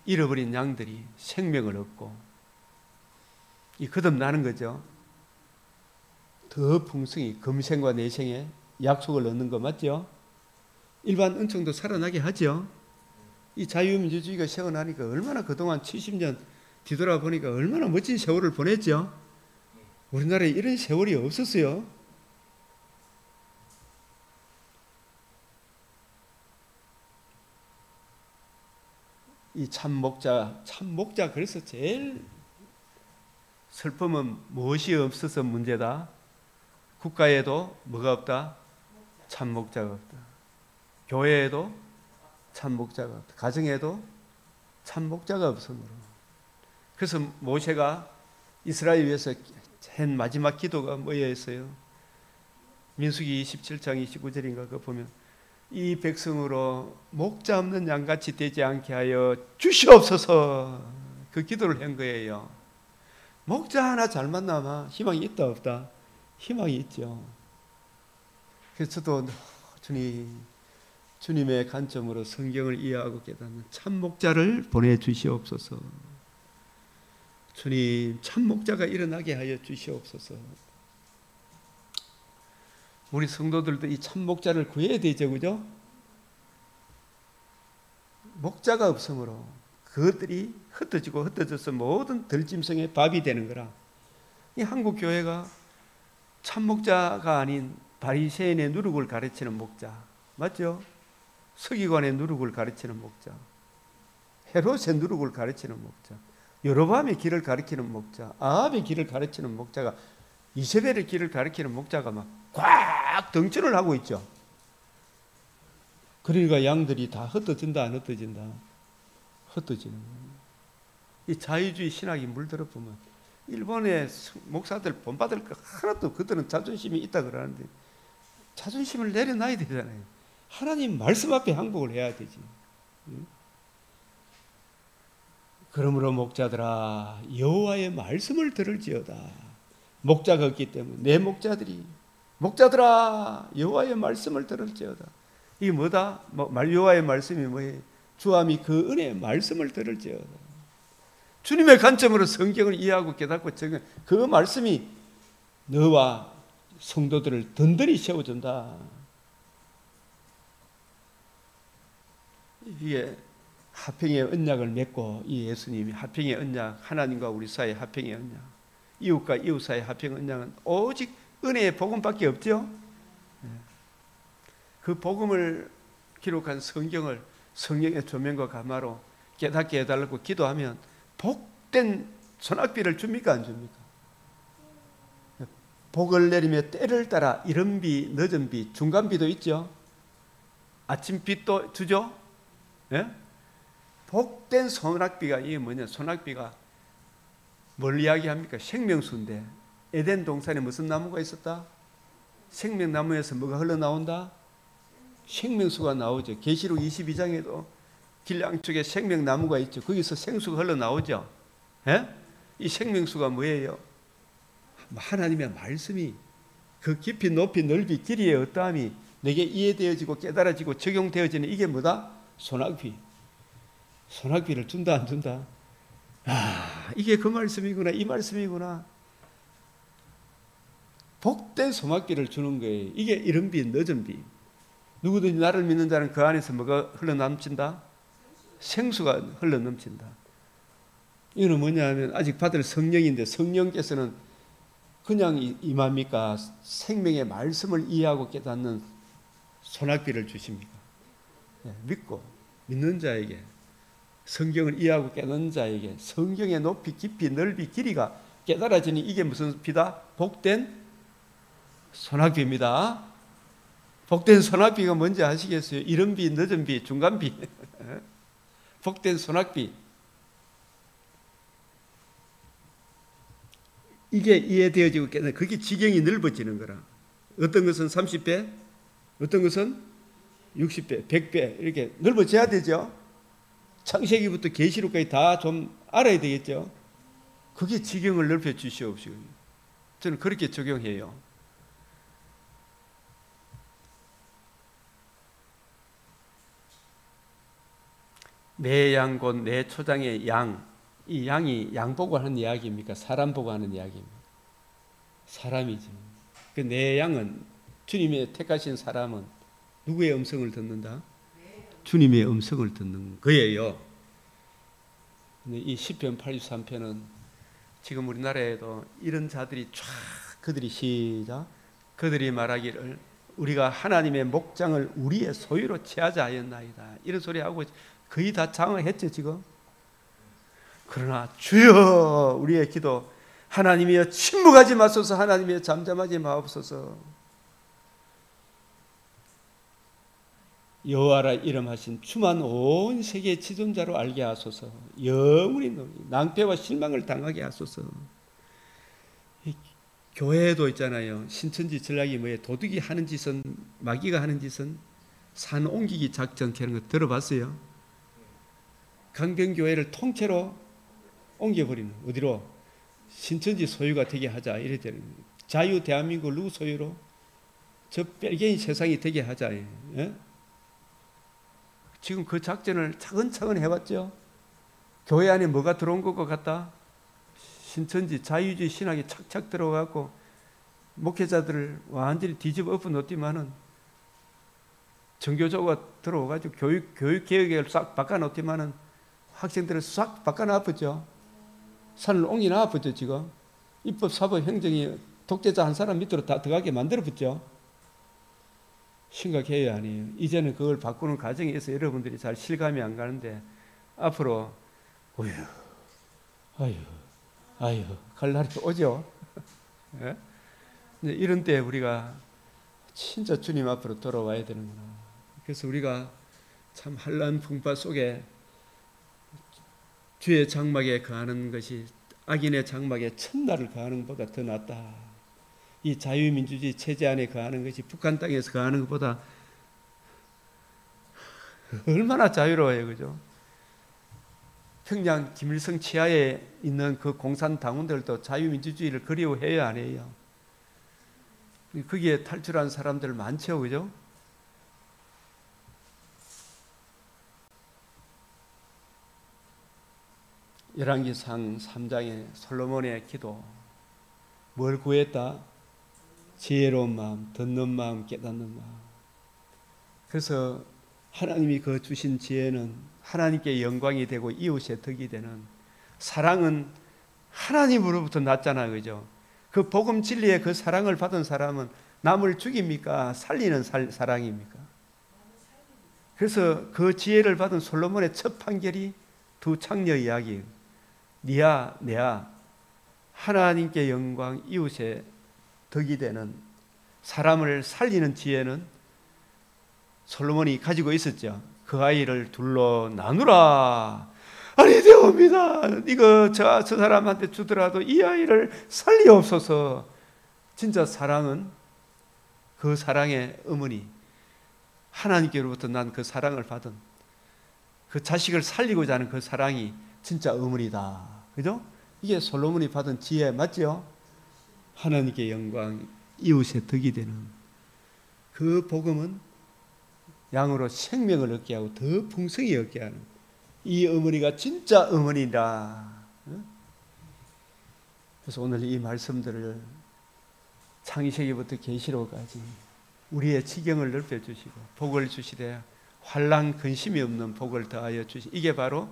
잃어버린 양들이 생명을 얻고 이 거듭나는 거죠. 더 풍성히 금생과 내생에 약속을 얻는 거 맞죠? 일반 은총도 살아나게 하죠. 이 자유민주주의가 세워나니까 얼마나 그동안 70년 뒤돌아보니까 얼마나 멋진 세월을 보냈죠. 우리나라에 이런 세월이 없었어요. 이 참목자 그래서 제일 슬픔은 무엇이 없어서 문제다. 국가에도 뭐가 없다? 참목자가 없다. 교회에도 참목자가 없다. 가정에도 참목자가 없으므로. 그래서 모세가 이스라엘 위해서 한 마지막 기도가 뭐였어요? 민수기 27장 29절인가 그거 보면 이 백성으로 목자 없는 양같이 되지 않게 하여 주시옵소서. 그 기도를 한 거예요. 목자 하나 잘 만나면 희망이 있다 없다? 희망이 있죠. 그래서 저도 주님의 관점으로 성경을 이해하고 깨닫는 참 목자를 보내주시옵소서. 주님 참 목자가 일어나게 하여 주시옵소서. 우리 성도들도 이 참 목자를 구해야 되죠. 그죠? 목자가 없으므로 그것들이 흩어지고 흩어져서 모든 들짐승의 밥이 되는 거라. 이 한국 교회가 참 목자가 아닌 바리새인의 누룩을 가르치는 목자, 맞죠? 서기관의 누룩을 가르치는 목자, 헤롯의 누룩을 가르치는 목자, 여로보암의 길을 가르치는 목자, 아합의 길을 가르치는 목자가 이세벨의 길을 가르치는 목자가 막 꽉 등천을 하고 있죠. 그러니까 양들이 다 흩어진다 안 흩어진다? 흩어지는 거예요. 이 자유주의 신학이 물들어 보면 일본의 목사들 본받을 거 하나도 그들은 자존심이 있다 그러는데 자존심을 내려놔야 되잖아요. 하나님 말씀 앞에 항복을 해야 되지. 그러므로 목자들아 여호와의 말씀을 들을지어다. 목자가 없기 때문에 내 목자들이 목자들아 여호와의 말씀을 들을지어다. 이게 뭐다? 여호와의 말씀이 뭐예요? 주함이 그 은혜의 말씀을 들을지어다. 주님의 관점으로 성경을 이해하고 깨닫고 적용, 그 말씀이 너와 성도들을 든든히 세워준다. 이게 화평의 언약을 맺고 이 예수님이 화평의 언약, 하나님과 우리 사이의 화평의 언약, 이웃과 이웃 사이의 화평의 언약은 오직 은혜의 복음밖에 없죠. 그 복음을 기록한 성경을 성령의 조명과 감화로 깨닫게 해달라고 기도하면 복된 소낙비를 줍니까 안 줍니까? 복을 내리며 때를 따라 이른 비, 늦은 비, 중간 비도 있죠. 아침 빛도 주죠. 예? 복된 소낙비가 이게 뭐냐? 소낙비가 뭘 이야기합니까? 생명수인데 에덴 동산에 무슨 나무가 있었다? 생명나무에서 뭐가 흘러나온다? 생명수가 나오죠. 계시록 22장에도 길 양쪽에 생명나무가 있죠. 거기서 생수가 흘러나오죠. 예? 이 생명수가 뭐예요? 하나님의 말씀이 그 깊이 높이 넓이 길이의 어떠함이 내게 이해되어지고 깨달아지고 적용되어지는 이게 뭐다? 소낙비. 소낙비를 준다 안 준다? 이게 그 말씀이구나, 이 말씀이구나. 복된 소낙비를 주는 거예요. 이게 이른 비, 늦은 비. 누구든지 나를 믿는 자는 그 안에서 뭐가 흘러넘친다? 생수가 흘러넘친다. 이거는 뭐냐 하면 아직 받을 성령인데 성령께서는 그냥 임합니까? 생명의 말씀을 이해하고 깨닫는 소낙비를 주십니까? 믿고 믿는 자에게, 성경을 이해하고 깨닫는 자에게 성경의 높이, 깊이, 넓이, 길이가 깨달아지니 이게 무슨 비다? 복된 소낙비입니다. 복된 소낙비가 뭔지 아시겠어요? 이른 비, 늦은 비, 중간 비. 복된 소낙비. 이게 이해되어지고 깨달아. 그게 지경이 넓어지는 거라. 어떤 것은 30배, 어떤 것은 60배, 100배 이렇게 넓어져야 되죠. 창세기부터 계시록까지 다 좀 알아야 되겠죠. 그게 지경을 넓혀 주시옵시고. 저는 그렇게 적용해요. 내 양 곧 내 초장의 양. 이 양이 양 보고 하는 이야기입니까? 사람 보고 하는 이야기입니까? 사람이죠. 내 양은 주님의 택하신 사람은 누구의 음성을 듣는다? 주님의 음성을 듣는 거예요. 이 시편 83편은 지금 우리나라에도 이런 자들이 쫙 그들이 시작 그들이 말하기를 우리가 하나님의 목장을 우리의 소유로 취하자 하였나이다. 이런 소리 하고 거의 다 장황했죠 지금. 그러나 주여 우리의 기도 하나님이여 침묵하지 마소서. 하나님이여 잠잠하지 마옵소서. 여호와라 이름하신 주만 온 세계의 지존자로 알게 하소서. 영원히 낭패와 실망을 당하게 하소서. 교회에도 있잖아요. 신천지 전략이 뭐예요? 도둑이 하는 짓은, 마귀가 하는 짓은 산 옮기기 작전 그런 거 들어봤어요? 강변교회를 통째로 옮겨버리는, 어디로? 신천지 소유가 되게 하자 이래 되는 거예요. 자유 대한민국 누구 소유로? 저 뺄갱이 세상이 되게 하자. 예? 지금 그 작전을 차근차근 해왔죠. 교회 안에 뭐가 들어온 것 같다? 신천지 자유주의 신학이 착착 들어가고 목회자들을 완전히 뒤집어 엎어 놓지만은 정교조가 들어와가지고 교육 계획을 싹 바꿔놓지만은 학생들을 싹 바꿔놔버죠. 산을 옮겨놔버죠. 지금 입법, 사법, 행정이 독재자 한 사람 밑으로 다 들어가게 만들어버죠. 심각해요, 아니에요? 이제는 그걸 바꾸는 과정에 있어서 여러분들이 잘 실감이 안 가는데 앞으로 아유 갈 날이 오죠. 네? 이런 때 우리가 진짜 주님 앞으로 돌아와야 되는구나. 그래서 우리가 참 환난 풍파 속에 주의 장막에 거하는 것이 악인의 장막에 첫날을 거하는 것보다 더 낫다. 이 자유민주주의 체제 안에 거하는 것이 북한 땅에서 거하는 것보다 얼마나 자유로워요, 그죠? 평양 김일성 치하에 있는 그 공산당원들도 자유민주주의를 그리워해요, 안 해요? 거기에 탈출한 사람들 많죠, 그죠? 열왕기상 3장의 솔로몬의 기도, 뭘 구했다? 지혜로운 마음, 듣는 마음, 깨닫는 마음. 그래서 하나님이 그 주신 지혜는 하나님께 영광이 되고 이웃의 덕이 되는, 사랑은 하나님으로부터 났잖아요, 그죠? 그 복음 진리의 그 사랑을 받은 사람은 남을 죽입니까? 살리는 사랑입니까? 그래서 그 지혜를 받은 솔로몬의 첫 판결이 두 창녀 이야기예요. 니야 내야, 하나님께 영광, 이웃의 덕이 되는 사람을 살리는 지혜는 솔로몬이 가지고 있었죠. 그 아이를 둘러 나누라. 아니 되옵니다. 이거 저 사람한테 주더라도 이 아이를 살리옵소서. 진짜 사랑은, 그 사랑의 어머니, 하나님께로부터 난 그 사랑을 받은, 그 자식을 살리고자 하는 그 사랑이 진짜 어머니다. 그죠? 이게 솔로몬이 받은 지혜 맞죠? 하나님께 영광, 이웃의 덕이 되는 그 복음은 양으로 생명을 얻게 하고 더 풍성히 얻게 하는, 이 어머니가 진짜 어머니다. 그래서 오늘 이 말씀들을 창세기부터 계시록까지 우리의 지경을 넓혀주시고 복을 주시되 환난 근심이 없는 복을 더하여 주시, 이게 바로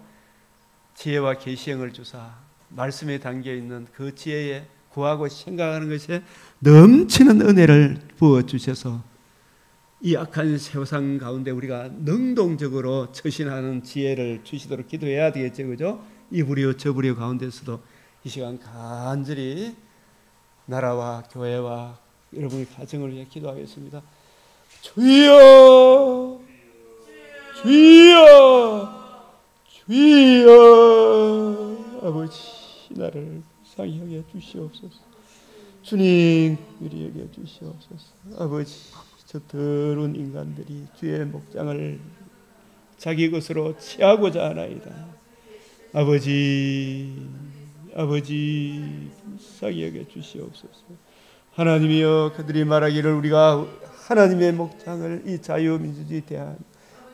지혜와 계시형을 주사 말씀에 담겨있는 그 지혜에 구하고 생각하는 것에 넘치는 은혜를 부어주셔서 이 악한 세상 가운데 우리가 능동적으로 처신하는 지혜를 주시도록 기도해야 되겠죠, 그죠? 이 불이요 저 불이요 가운데서도 이 시간 간절히 나라와 교회와 여러분의 가정을 위해 기도하겠습니다. 주여, 주여, 주여, 아버지 나를 불쌍히 여겨 주시옵소서. 주님 우리 여겨 주시옵소서. 아버지, 저 더러운 인간들이 주의 목장을 자기 것으로 취하고자 하나이다. 아버지, 아버지 불쌍히 여겨 주시옵소서. 하나님이여, 그들이 말하기를 우리가 하나님의 목장을, 이 자유민주주의 대한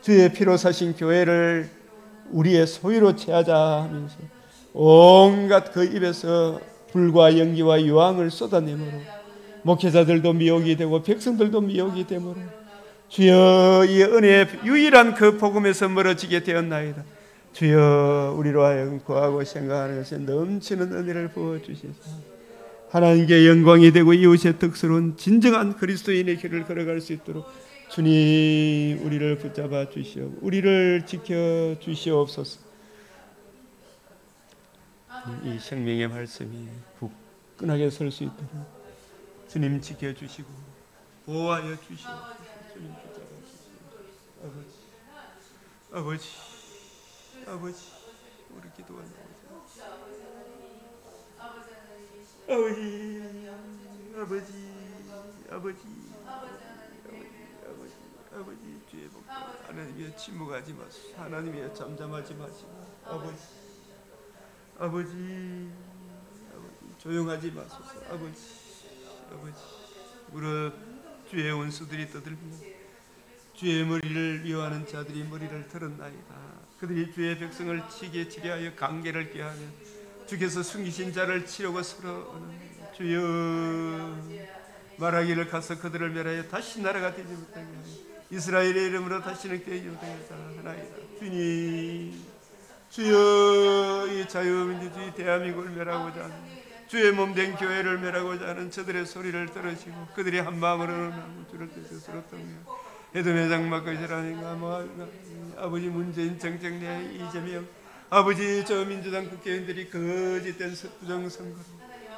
주의 피로 사신 교회를 우리의 소유로 취하자 하면서 온갖 그 입에서 불과 연기와 유황을 쏟아내므로 목회자들도 미혹이 되고 백성들도 미혹이 되므로 주여, 이 은혜의 유일한 그 복음에서 멀어지게 되었나이다. 주여, 우리로 하여금 구하고 생각하는 것에 넘치는 은혜를 부어주시사 하나님께 영광이 되고 이웃의 덕스러운 진정한 그리스도인의 길을 걸어갈 수 있도록 주님 우리를 붙잡아 주시오, 우리를 지켜 주시옵소서. 이 생명의 말씀이 굳건하게 설 수 있도록 주님 지켜주시고 보호하여 주시옵소서. 주님 붙잡아 주시옵소서. 아버지, 아버지, 우리 기도하는 아버지, 아버지, 아버지, 아버지, 주의 복들 하나님이여 침묵하지 마시고, 하나님이여 잠잠하지 마시고, 아버지, 아버지, 조용하지 마소서. 아버지, 아버지, 무릇 주의 원수들이 떠들며 주의 머리를 미워하는 자들이 머리를 들었나이다. 그들이 주의 백성을 치게 치려하여 강계를 꾀하며 주께서 숨기신 자를 치려고 서러워하는 주여, 말하기를 가서 그들을 멸하여 다시 나라가 되지 못하게 하여 이스라엘의 이름으로 다시는 되지 못하게 하나이다. 주님, 주여, 이 자유민주주의 대한민국을 멸하고자 하는, 주의 몸된 교회를 멸하고자 하는 저들의 소리를 들으시고 그들이 한 마음으로 주를 뜻으로 떠며 에돔의 장막거지라는가 뭐할까. 아버지, 문재인, 정청래, 이재명, 아버지, 저 민주당 국회의원들이 거짓된 부정선거로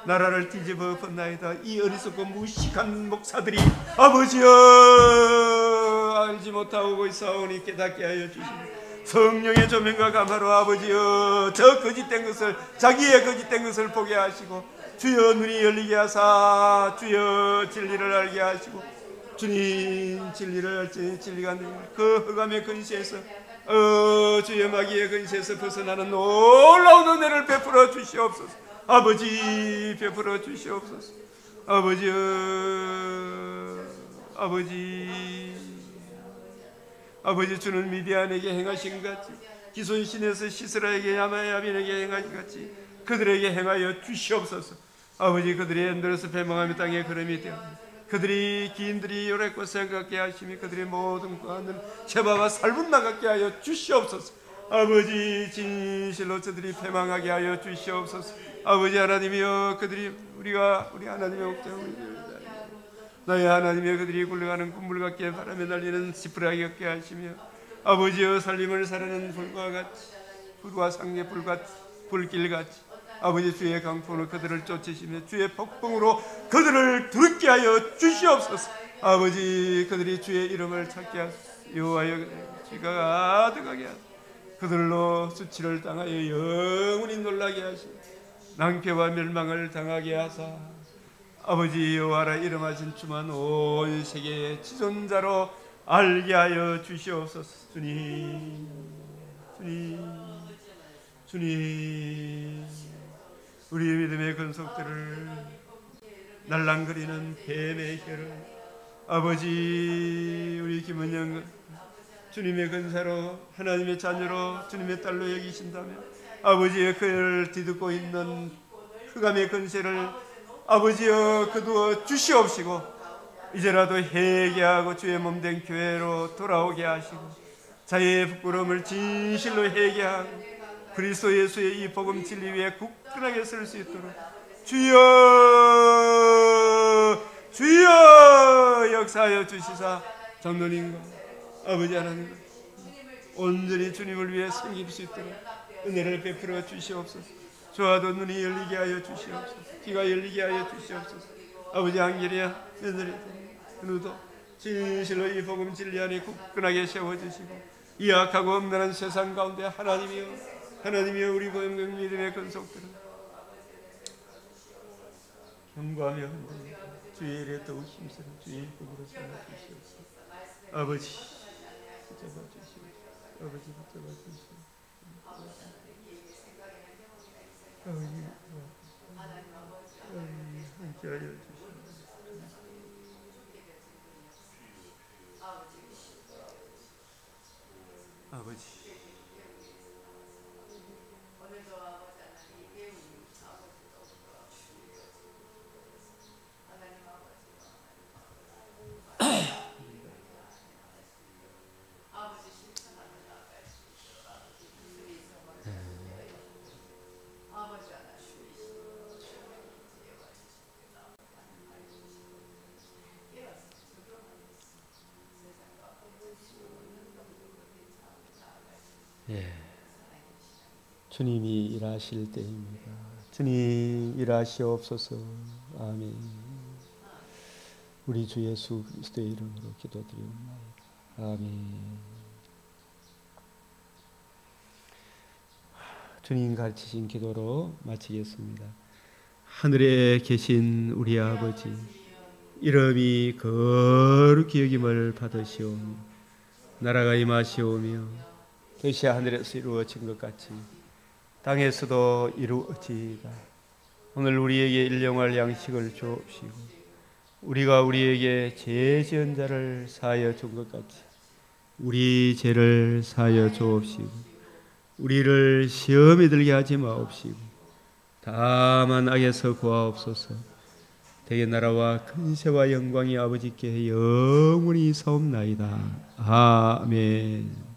나라를 뒤집어 엎었나이다. 이 어리석고 무식한 목사들이 아버지여 알지 못하고 있사오니 깨닫게 하여 주시옵소서. 성령의 조명과 감화로 아버지여 저 거짓된 것을, 자기의 거짓된 것을 보게 하시고 주여 눈이 열리게 하사 주여 진리를 알게 하시고 주님 진리를 알지 진리가 그 흑암의 근시에서 주의 마귀의 근시에서 벗어나는 놀라운 은혜를 베풀어 주시옵소서. 아버지 베풀어 주시옵소서. 아버지 아버지 주는 미디안에게 행하신 같이 기손신에서 시스라에게 야빈에게 행하신 같이 그들에게 행하여 주시옵소서. 아버지 그들이 엔들에서 배망하며 땅에 걸음이 되어 그들이 기인들이 요래껏 생각게 하시며 그들의 모든 구하는 제바와 살분 나가게 하여 주시옵소서. 아버지 진실로 저들이 패망하게 하여 주시옵소서. 아버지 하나님이여 그들이 우리 하나님의 옥장 너희 하나님이여 그들이 굴러가는 꿈물 같게 바람에 날리는 지푸라기 같게 하시며 아버지여 살림을 사르는 불과 같이 불과 상계 불길같이 아버지 주의 강풍으로 그들을 쫓으시며 주의 폭풍으로 그들을 두렵게 하여 주시옵소서. 아버지 그들이 주의 이름을 찾게 하소서. 여호와여 주가 가득하게 하소서. 그들로 수치를 당하여 영원히 놀라게 하시고 낭패와 멸망을 당하게 하사 아버지 여호와라 이름하신 주만 온 세계의 지존자로 알게 하여 주시옵소서. 주님 우리의 믿음의 근속들을 날랑거리는 뱀의 혀를 아버지 우리 김은영 주님의 근사로 하나님의 자녀로 주님의 딸로 여기신다면 아버지의 그를 뒤덮고 있는 흑암의 근세를 아버지여 거두어 주시옵시고 이제라도 회개하고 주의 몸된 교회로 돌아오게 하시고 자기의 부끄러움을 진실로 회개하고 그리스도 예수의 이 복음 진리 위에 굳건하게 설 수 있도록 주여 역사하여 주시사 장로님과 아버지 하나님 온전히 주님을 위해 섬길 수 있도록 은혜를 베풀어 주시옵소서. 저와도 눈이 열리게 하여 주시옵소서. 귀가 열리게 하여 주시옵소서. 아버지 한결이야 며느리 그누도 진실로 이 복음 진리 안에 굳건하게 세워주시고 이 악하고 엄난한 세상 가운데 하나님이여 우리 고영경 믿음의 근속들은 경고하며 주의 일에 더욱 힘쓰는 주의 복으로 삼아주시옵소서. 아버지 붙잡아 주시옵소서. 아버지 붙잡아 주시옵소서. 아버지 함께하여 주시옵소서. 아버지 주님이 일하실 때입니다. 주님 일하시옵소서. 아멘. 우리 주 예수 그리스도의 이름으로 기도드리옵나이다. 아멘. 주님 가르치신 기도로 마치겠습니다. 하늘에 계신 우리 아버지 이름이 거룩히 여김을 받으시오며 나라가 임하시오며 뜻이 하늘에서 이루어진 것 같이 땅에서도 이루어지이다. 오늘 우리에게 일용할 양식을 주옵시고 우리가 우리에게 죄 지은 자를 사하여 준 것 같이 우리 죄를 사하여 주옵시고 우리를 시험에 들게 하지 마옵시고 다만 악에서 구하옵소서. 대개 나라와 근세와 영광이 아버지께 영원히 사옵나이다. 아멘.